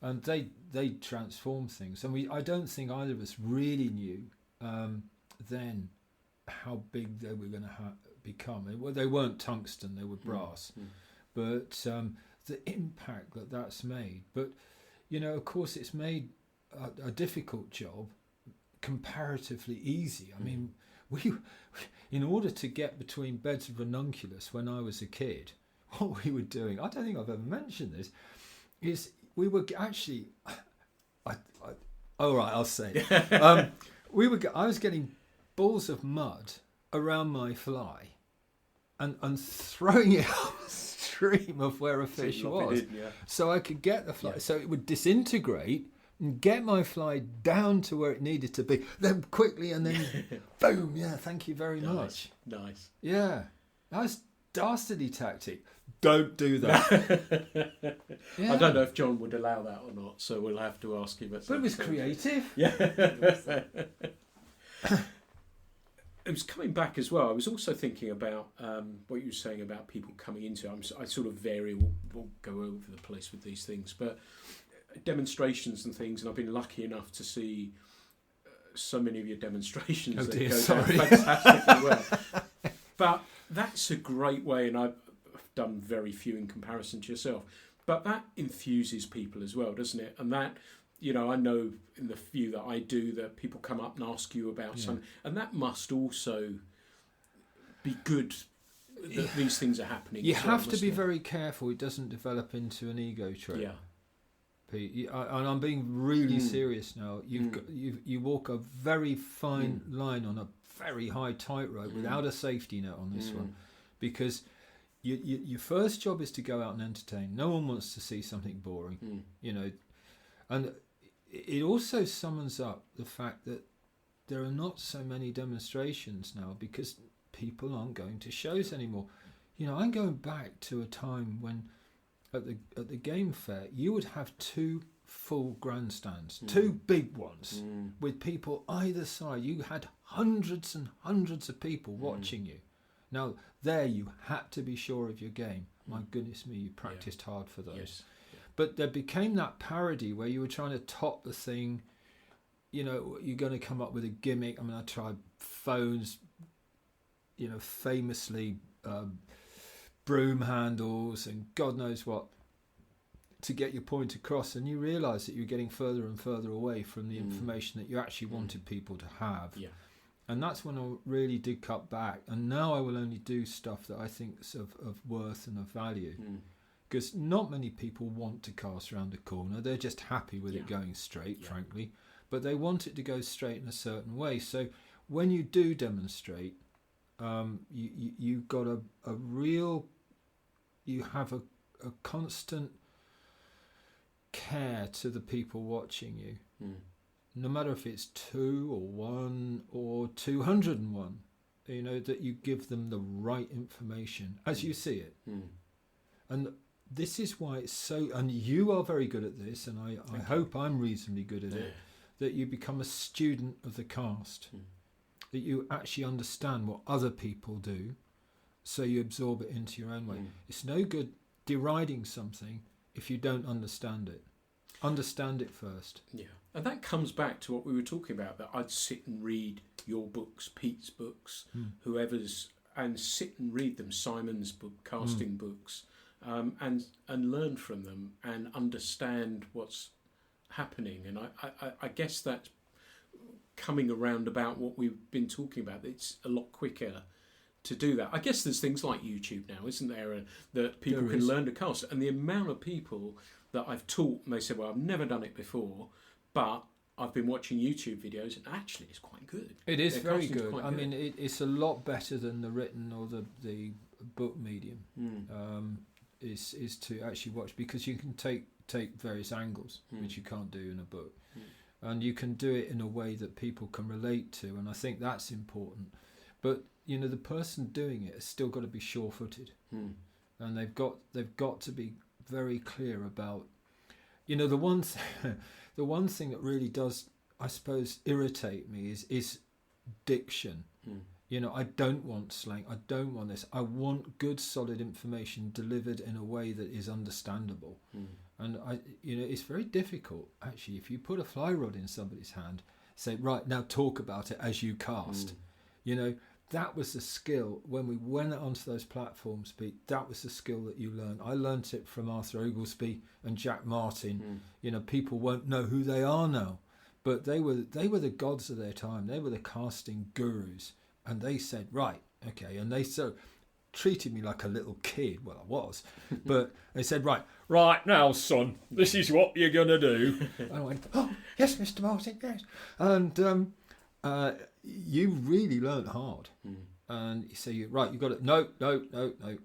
and they transformed things. And I don't think either of us really knew then how big they were going to become. Well, they weren't tungsten; they were brass. But the impact that's made. But you know, of course, it's made a difficult job comparatively easy. I mean, we in order to get between beds of ranunculus when I was a kid, what we were doing, I don't think I've ever mentioned this, is we were actually, all right, I'll say it. I was getting balls of mud around my fly and throwing it upstream of where a fish was, so I could get the fly, so it would disintegrate and get my fly down to where it needed to be, then quickly, and then boom, thank you very much. Nice. Yeah, that was dastardly tactic. Don't do that. I don't know if John would allow that or not, so we'll have to ask him. But it was creative. Yeah. It was coming back as well. I was also thinking about what you were saying about people coming into it. I sort of vary, we'll go over the place with these things, but demonstrations and things, and I've been lucky enough to see so many of your demonstrations that go down fantastically well. But that's a great way, and I've done very few in comparison to yourself, but that enthuses people as well, doesn't it? And that, you know, I know in the few that I do that people come up and ask you about something, and that must also be good that these things are happening. You have to be very careful it doesn't develop into an ego trip. Yeah. Pete, and I'm being really serious now. You walk a very fine line on a very high tightrope without a safety net on this one, because your first job is to go out and entertain. No one wants to see something boring, you know, and it also summons up the fact that there are not so many demonstrations now because people aren't going to shows anymore. You know, I'm going back to a time when at the game fair you would have 2 full grandstands, 2 big ones with people either side. You had hundreds and hundreds of people watching you. Now there you had to be sure of your game. My goodness me, you practiced hard for those. Yes. But there became that parody where you were trying to top the thing. You know, you're going to come up with a gimmick. I mean, I tried phones, you know, famously broom handles and God knows what to get your point across, and you realise that you're getting further and further away from the information that you actually wanted people to have. Yeah. And that's when I really did cut back, and now I will only do stuff that I think is of worth and of value. Because not many people want to cast around a corner. They're just happy with it going straight, frankly. But they want it to go straight in a certain way. So when you do demonstrate, you've got a real... You have a constant care to the people watching you. No matter if it's 2 or 1 or 201. You know, that you give them the right information as you see it. And this is why it's so, and you are very good at this, and I hope I'm reasonably good at it, that you become a student of the cast, that you actually understand what other people do, so you absorb it into your own way. It's no good deriding something if you don't understand it. Understand it first. Yeah, and that comes back to what we were talking about, that I'd sit and read your books, Pete's books, whoever's, and sit and read them, Simon's book, casting books, and learn from them and understand what's happening. And I guess that's coming around about what we've been talking about. It's a lot quicker to do that. I guess there's things like YouTube now, isn't there, that people can learn to cast. And the amount of people that I've taught, and they say, well, I've never done it before, but I've been watching YouTube videos, and actually it's quite good. It is very good. I mean, it's a lot better than the written or the book medium. Is to actually watch, because you can take various angles, which you can't do in a book. And you can do it in a way that people can relate to, and I think that's important. But you know, the person doing it has still got to be sure-footed, and they've got to be very clear about, you know, the one thing that really does, I suppose, irritate me is diction. You know, I don't want slang. I don't want this. I want good, solid information delivered in a way that is understandable. And it's very difficult actually. If you put a fly rod in somebody's hand, say, right, now talk about it as you cast. You know, that was the skill when we went onto those platforms, Pete. That was the skill that you learned. I learnt it from Arthur Oglesby and Jack Martin. People won't know who they are now, but they were the gods of their time. They were the casting gurus, and they said, right, okay, and they treated me like a little kid. Well, I was, but they said, right now, son, this is what you're gonna do. And I went, oh yes, Mr. Martin, yes, and you really learnt hard. And you say, right, you got it. No, right,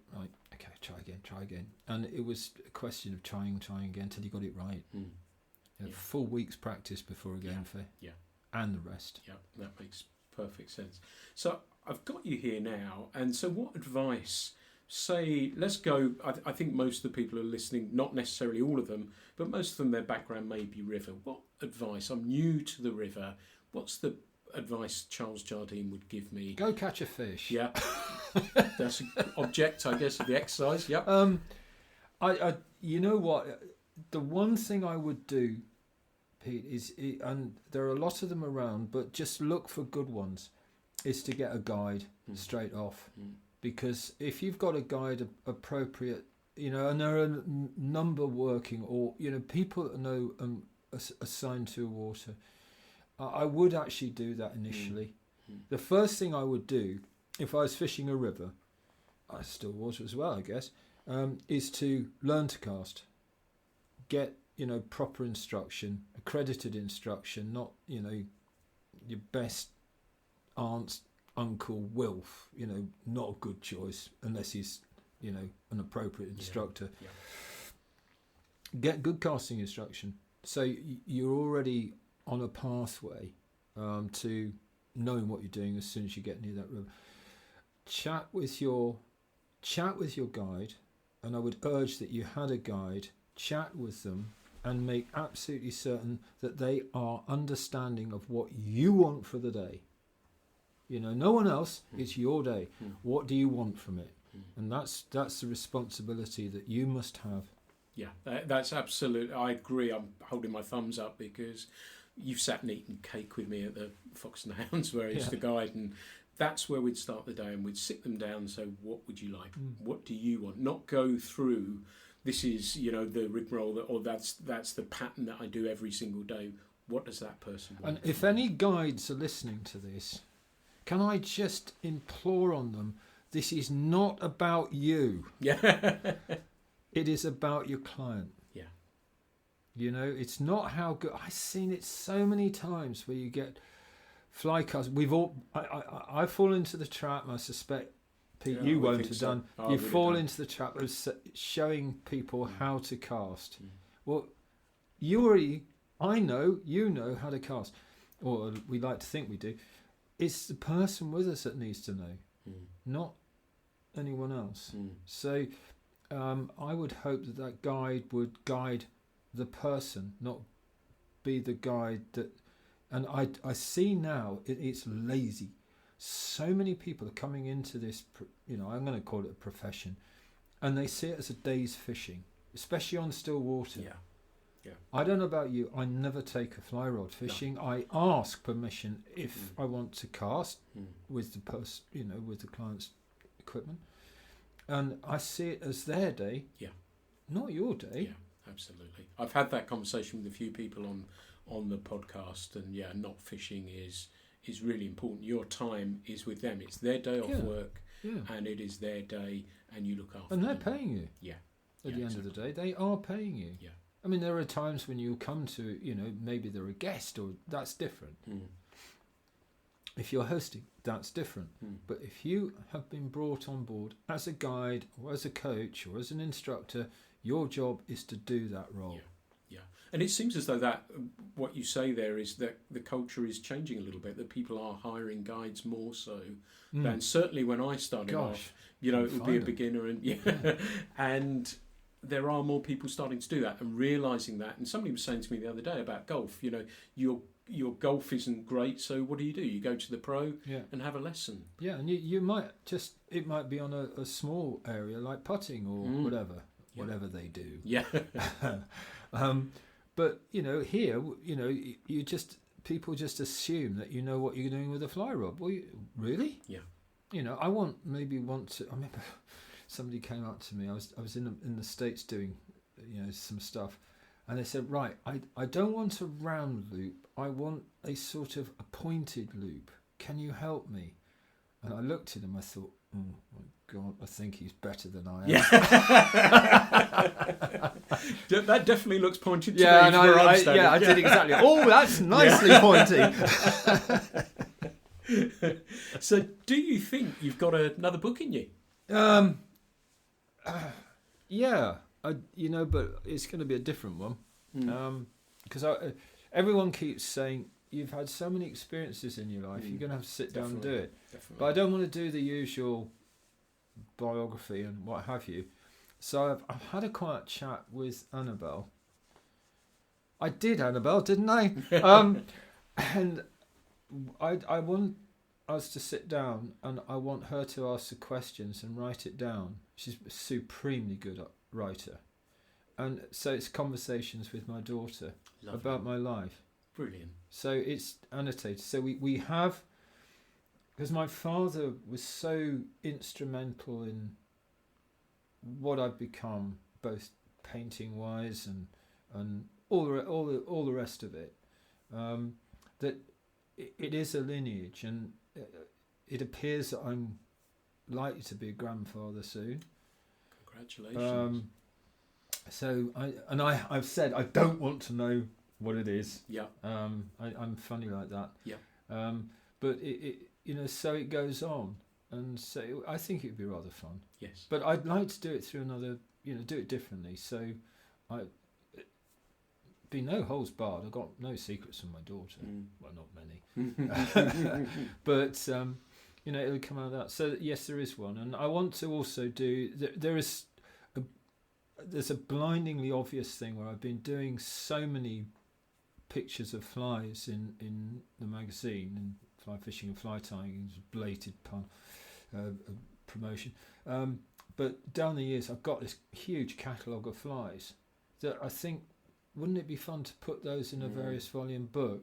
okay, try again, and it was a question of trying again until you got it right. Full week's practice before a game fair, and the rest. Yeah, that makes perfect sense. So I've got you here now, and so what advice, say, let's go, I think most of the people who are listening, not necessarily all of them, but most of them, their background may be river. What advice, I'm new to the river, what's the advice Charles Jardine would give me? Go catch a fish. Yeah. That's an object, I guess, of the exercise. Yep. I you know what, the one thing I would do, Pete, is, and there are a lot of them around, but just look for good ones, is to get a guide straight off. Because if you've got a guide appropriate, and there are a number working, or people that know assigned to water, I would actually do that initially. The first thing I would do if I was fishing a river, still water as well, I guess, is to learn to cast. Get proper instruction, accredited instruction, not your best aunt's uncle Wilf. Not a good choice unless he's an appropriate instructor. Get good casting instruction, so you're already on a pathway to knowing what you're doing as soon as you get near that river. Chat with your guide, and I would urge that you had a guide. Chat with them and make absolutely certain that they are understanding of what you want for the day. No one else. It's your day. What do you want from it? And that's the responsibility that you must have. Yeah, that's absolute. I agree. I'm holding my thumbs up because you've sat and eaten cake with me at the Fox and Hounds where it's the guide, and that's where we'd start the day and we'd sit them down and say, what would you like? What do you want? Not go through, this is, the rigmarole, or that's the pattern that I do every single day. What does that person want? And if any guides are listening to this, can I just implore on them, this is not about you. Yeah. It is about your client. Yeah. It's not how good. I've seen it so many times where you get fly casts. I fall into the trap, and I suspect, Pete, you won't have done. You fall into the trap of showing people how to cast. Well, I know, you know how to cast, or we like to think we do. It's the person with us that needs to know, not anyone else. So I would hope that guide would guide the person, not be the guide that. And I see now it's lazy. So many people are coming into this, I'm going to call it a profession, and they see it as a day's fishing, especially on still water. Yeah. I don't know about you. I never take a fly rod fishing. No. I ask permission if I want to cast with the with the client's equipment, and I see it as their day. Yeah. Not your day. Yeah, absolutely. I've had that conversation with a few people on the podcast, and not fishing is really important. Your time is with them. It's their day off work, and it is their day, and you look after them. And they're paying you. Yeah. At the end of the day, they are paying you. Yeah. I mean, there are times when you come to, maybe they're a guest, or that's different. If you're hosting, that's different. But if you have been brought on board as a guide, or as a coach, or as an instructor, your job is to do that role. Yeah. And it seems as though that what you say there is that the culture is changing a little bit, that people are hiring guides more so than certainly when I started off. It would be a beginner, and and there are more people starting to do that and realising that. And somebody was saying to me the other day about golf, your golf isn't great, so what do? You go to the pro and have a lesson. Yeah, and you might it might be on a small area like putting or whatever they do. Yeah. But here, people just assume that you know what you're doing with a fly rod. Well, really? Yeah. I want to. I remember somebody came up to me. I was in the States doing, some stuff, and they said, right, I don't want a round loop. I want a sort of a pointed loop. Can you help me? And I looked at him. I thought, oh my God, I think he's better than I am. Yeah. That definitely looks pointed to me. I did exactly. Oh, that's nicely pointy. So, do you think you've got another book in you? Yeah, but it's going to be a different one. Because everyone keeps saying you've had so many experiences in your life, you're going to have to sit down and do it. Definitely. But I don't want to do the usual biography and what have you. So I've had a quiet chat with Annabelle. I did, Annabelle, didn't I? And I want us to sit down, and I want her to ask the questions and write it down. She's a supremely good writer. And so it's conversations with my daughter about my life. Brilliant. So it's annotated. So we have, because my father was so instrumental in what I've become, both painting wise and all the rest of it, that it is a lineage, and it appears that I'm likely to be a grandfather soon. Congratulations. So I've said I don't want to know what it is. Yeah. I'm funny like that. Yeah. But it so it goes on, and so I think it'd be rather fun. Yes. But I'd like to do it through another, do it differently. So be no holes barred. I've got no secrets from my daughter. Well, not many. But it'll come out of that. So yes, there is one, and I want to also do. There's a blindingly obvious thing where I've been doing so many pictures of flies in the magazine, and fly fishing and fly tying, belated pun, promotion. But down the years, I've got this huge catalogue of flies that I think, wouldn't it be fun to put those in a various volume book?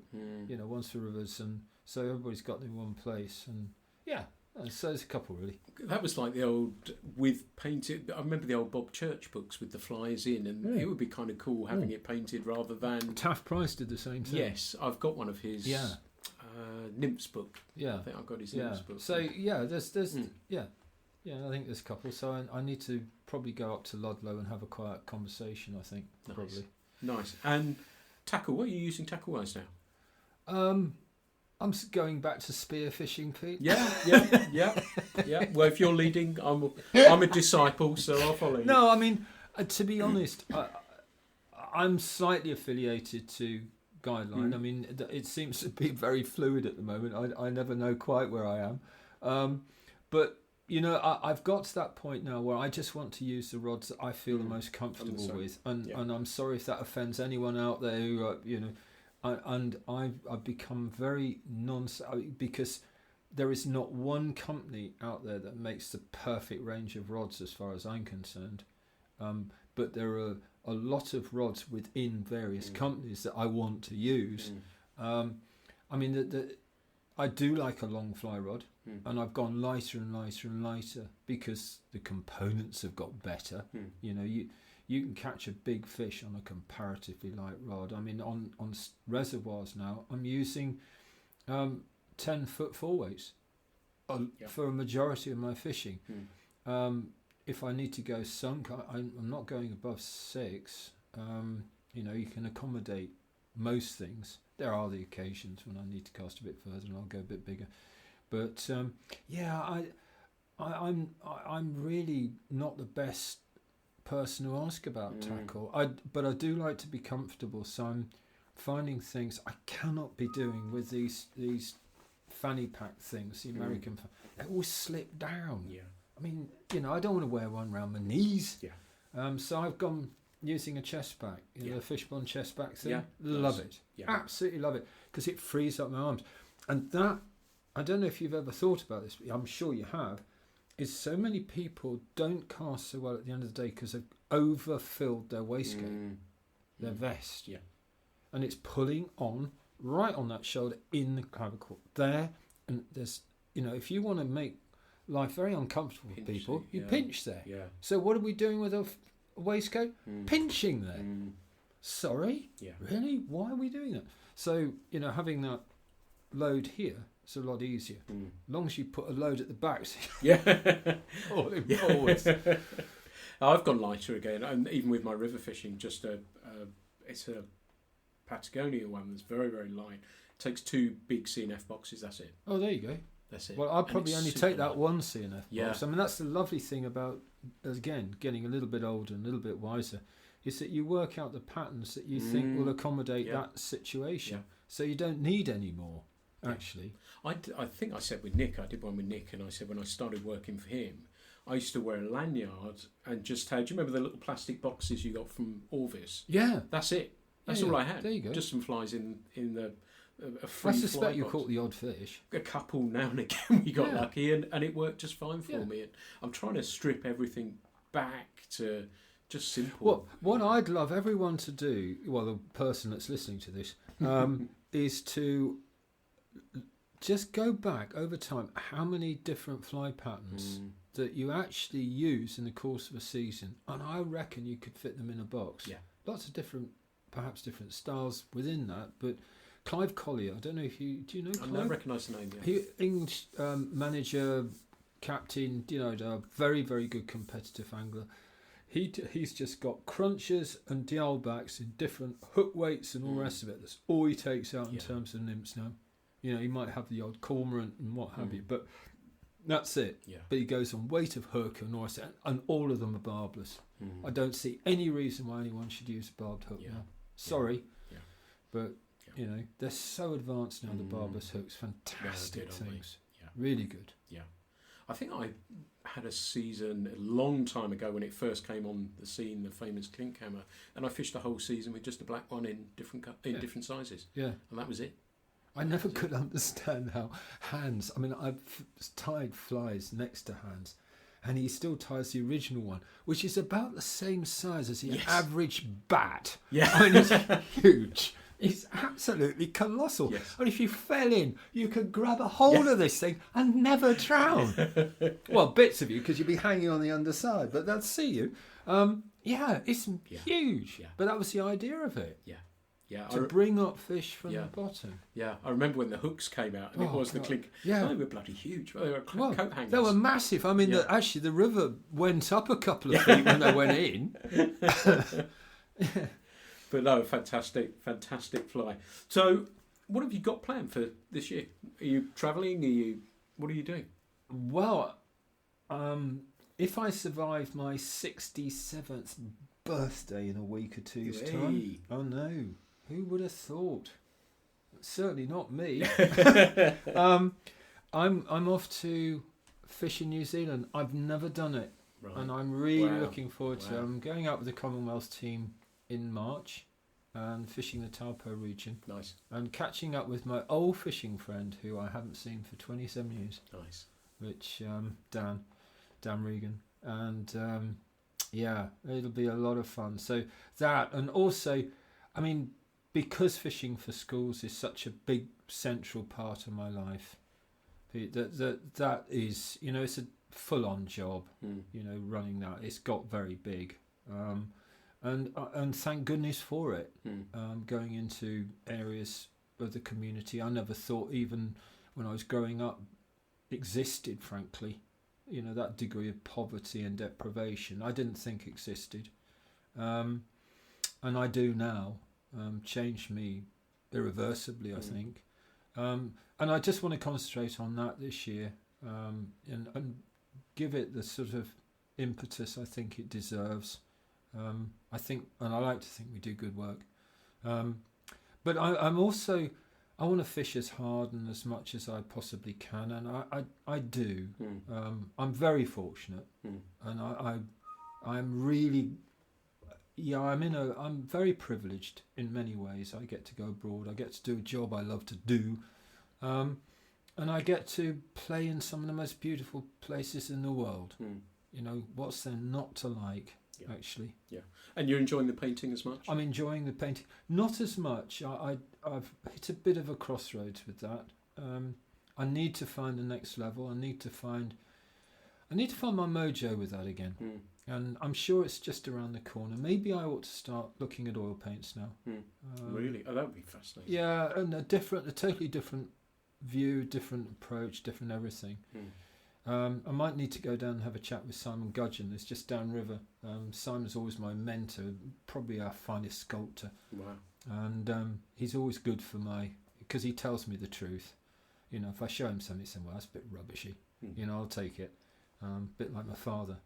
Once for rivers, and so everybody's got them in one place, and yeah. So there's a couple really. That was like the old with painted. I remember the old Bob Church books with the flies in, and it would be kind of cool having it painted rather than. Taft Price did the same thing. Yes, I've got one of his. Yeah. Nymphs book. Yeah, I think I've got his Nymphs book. So there's I think there's a couple. So I need to probably go up to Ludlow and have a quiet conversation. I think probably. Nice. And tackle. What are you using tackle wise now? I'm going back to spear fishing, Pete. Yeah. Well, if you're leading, I'm a disciple, so I'll follow you. No, I mean, to be honest, I'm slightly affiliated to Guideline. I mean, it seems to be very fluid at the moment. I never know quite where I am. But, I've got to that point now where I just want to use the rods that I feel the most comfortable with. And I'm sorry if that offends anyone out there who, and I've become very because there is not one company out there that makes the perfect range of rods as far as I'm concerned. But there are a lot of rods within various companies that I want to use. I mean, I do like a long fly rod, and I've gone lighter and lighter and lighter because the components have got better. You can catch a big fish on a comparatively light rod. I mean, on reservoirs now, I'm using 10-foot four weights for a majority of my fishing. If I need to go sunk, I'm not going above 6. You can accommodate most things. There are the occasions when I need to cast a bit further, and I'll go a bit bigger. But I'm really not the best person to ask about tackle. But I do like to be comfortable, so I'm finding things I cannot be doing with these fanny pack things, the American. They always slip down. Yeah. I mean, I don't want to wear one around my knees. Yeah. So I've gone using a chest pack, the Fishbone chest pack thing. Yeah. Love it. Yeah. Absolutely love it, because it frees up my arms. And that, I don't know if you've ever thought about this, but I'm sure you have, is so many people don't cast so well at the end of the day because they've overfilled their waistcoat, their vest. Yeah. And it's pulling on right on that shoulder in the clavicle there. And there's, if you want to make life very uncomfortable for people. You pinch there. Yeah. So what are we doing with a waistcoat? Pinching there. Sorry? Yeah. Really? Why are we doing that? So, having that load here, it's a lot easier. As long as you put a load at the back, so falling forwards. I've gone lighter again, and even with my river fishing, it's a Patagonia one that's very, very light. It takes 2 big CNF boxes, that's it. Oh, there you go. That's it. Well, I'll probably only take that light. one CNF Yeah. box. I mean, that's the lovely thing about, again, getting a little bit older and a little bit wiser, is that you work out the patterns that you think will accommodate that situation. Yeah. So you don't need any more, actually. I think I said with Nick, I did one with Nick, and I said when I started working for him, I used to wear a lanyard and just had, do you remember the little plastic boxes you got from Orvis? Yeah. That's it. That's all I had. There you go. Just some flies in a free I suspect fly you box. caught the odd fish. A couple now and again we got Yeah. lucky, and it worked just fine for me. And I'm trying to strip everything back to just simple. Well, what I'd love everyone to do, well, the person that's listening to this, is to just go back over time how many different fly patterns that you actually use in the course of a season, and I reckon you could fit them in a box. Yeah. Lots of different, perhaps different styles within that, but Clive Collier, I don't know if do you know I Clive? don't recognise the name yet. He, English manager, captain, a very, very good competitive angler. He's just got crunchers and dialbacks in different hook weights and all the rest of it. That's all he takes out in terms of nymphs now. He might have the odd cormorant and what have you, but that's it. Yeah. But he goes on weight of hook and all the rest of it, and all of them are barbless. I don't see any reason why anyone should use a barbed hook now. Sorry, but they're so advanced now. The barbless hooks, fantastic things, really good. Yeah, I think I had a season a long time ago when it first came on the scene, the famous clink hammer, and I fished a whole season with just a black one in different sizes. Yeah, and that was it. I never could understand how Hans. I mean, I've tied flies next to Hans, and he still ties the original one, which is about the same size as the average bat. Yeah, I mean, it's huge. It's absolutely colossal. Yes. And if you fell in, you could grab a hold of this thing and never drown. Well, bits of you, because you'd be hanging on the underside, but they'll see you. It's huge. Yeah. But that was the idea of it. Yeah, to bring up fish from the bottom. Yeah, I remember when the hooks came out, and it was the clink. Yeah, they were bloody huge. They were coat hangers. They were massive. I mean, actually, the river went up a couple of feet when they went in. But no, fantastic fly. So, what have you got planned for this year? Are you travelling? What are you doing? Well, if I survive my 67th birthday in a week or two's time, oh no, who would have thought? Certainly not me. I'm off to fish in New Zealand. I've never done it, and I'm really looking forward to it. I'm going out with the Commonwealth team in March and fishing the Taupo region. Nice. And catching up with my old fishing friend who I haven't seen for 27 years. Nice. Which Dan Regan, and it'll be a lot of fun. So that, and also, I mean, because fishing for schools is such a big central part of my life, that is, it's a full-on job. Running that, it's got very big. And thank goodness for it. Going into areas of the community I never thought, even when I was growing up, existed, frankly. That degree of poverty and deprivation I didn't think existed, and I do now. Changed me irreversibly, I think, and I just want to concentrate on that this year, and give it the sort of impetus I think it deserves. I think, and I like to think we do good work, but I'm also, I want to fish as hard and as much as I possibly can, and I do. I'm very fortunate, and I'm really, I'm very privileged in many ways. I get to go abroad. I get to do a job I love to do, and I get to play in some of the most beautiful places in the world. What's there not to like? Actually, and you're enjoying the painting as much? I'm enjoying the painting, not as much. I've hit a bit of a crossroads with that. I need to find the next level. I need to find I need to find my mojo with that again. And I'm sure it's just around the corner. Maybe I ought to start looking at oil paints now. Really? Oh, that would be fascinating. Yeah, and a totally different view, different approach, different everything. I might need to go down and have a chat with Simon Gudgeon. It's just downriver. Simon's always my mentor, probably our finest sculptor. Wow. And he's always good because he tells me the truth. You know, if I show him something, he says, well, that's a bit rubbishy. You know, I'll take it. Bit like my father.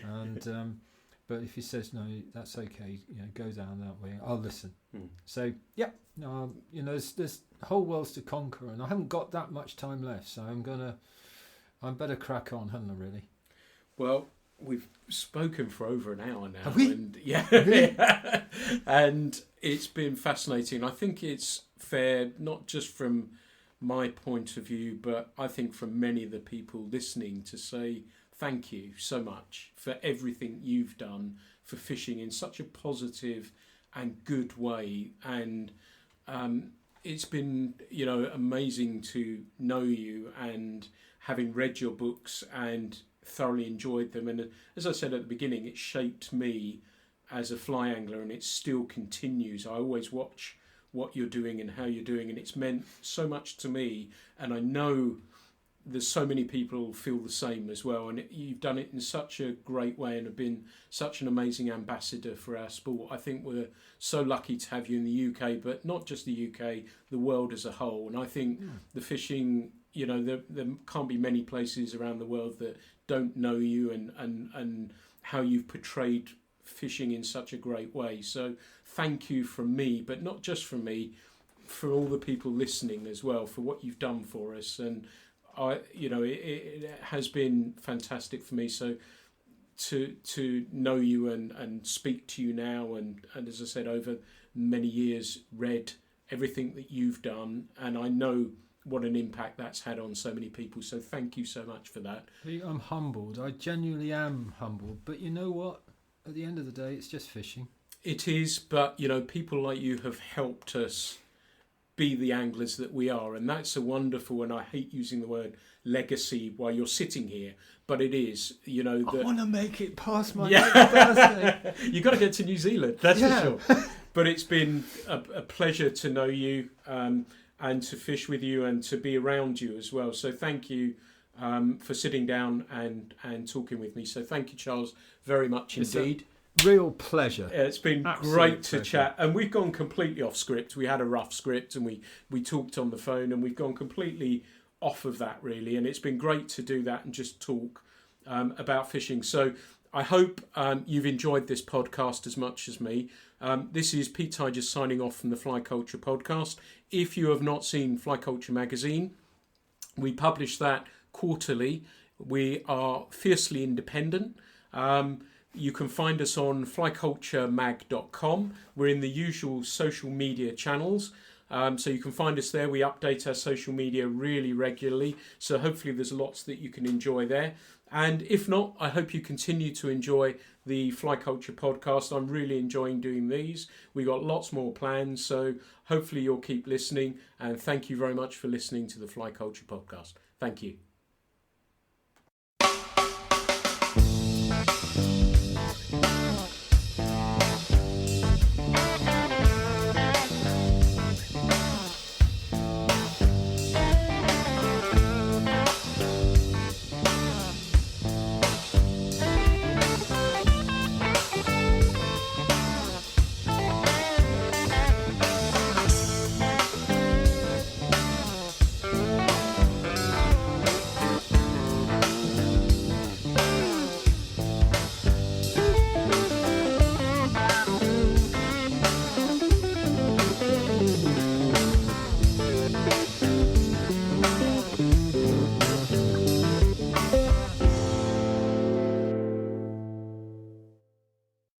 And but if he says, no, that's okay, you know, go down that way, I'll listen. So, yeah, you know, there's whole worlds to conquer, and I haven't got that much time left, so I'm better crack on, haven't I, really? Well, we've spoken for over an hour now. Have we? And, yeah. And it's been fascinating. I think it's fair, not just from my point of view, but I think from many of the people listening, to say thank you so much for everything you've done for fishing in such a positive and good way. And it's been, you know, amazing to know you, and having read your books and thoroughly enjoyed them. And as I said at the beginning, it shaped me as a fly angler, and it still continues. I always watch what you're doing and how you're doing, and it's meant so much to me, and I know there's so many people feel the same as well, and you've done it in such a great way and have been such an amazing ambassador for our sport. I think we're so lucky to have you in the UK, but not just the UK, the world as a whole. And I think the fishing, you know, there can't be many places around the world that don't know you and how you've portrayed fishing in such a great way. So thank you from me, but not just from me, for all the people listening as well, for what you've done for us. And it has been fantastic for me. So to know you and speak to you now, and as I said, over many years, read everything that you've done, and I know what an impact that's had on so many people. So thank you so much for that. I'm humbled. I genuinely am humbled. But you know what? At the end of the day, it's just fishing. It is, but you know, people like you have helped us be the anglers that we are, and that's a wonderful, and I hate using the word legacy while you're sitting here, but it is, you know, I want to make it past my next birthday. You got to get to New Zealand, that's for sure. But it's been a pleasure to know you, and to fish with you, and to be around you as well. So thank you for sitting down and talking with me. So thank you, Charles, very much indeed. Real pleasure. It's been Absolute great to pleasure. chat, and we've gone completely off script. We had a rough script, and we talked on the phone, and we've gone completely off of that, really. And it's been great to do that and just talk about fishing. So I hope you've enjoyed this podcast as much as me. This is Pete Tigers signing off from the Fly Culture podcast. If you have not seen Fly Culture magazine, we publish that quarterly. We are fiercely independent. You can find us on flyculturemag.com. We're in the usual social media channels. So you can find us there. We update our social media really regularly. So hopefully there's lots that you can enjoy there. And if not, I hope you continue to enjoy the Fly Culture podcast. I'm really enjoying doing these. We got lots more plans. So hopefully you'll keep listening. And thank you very much for listening to the Fly Culture podcast. Thank you.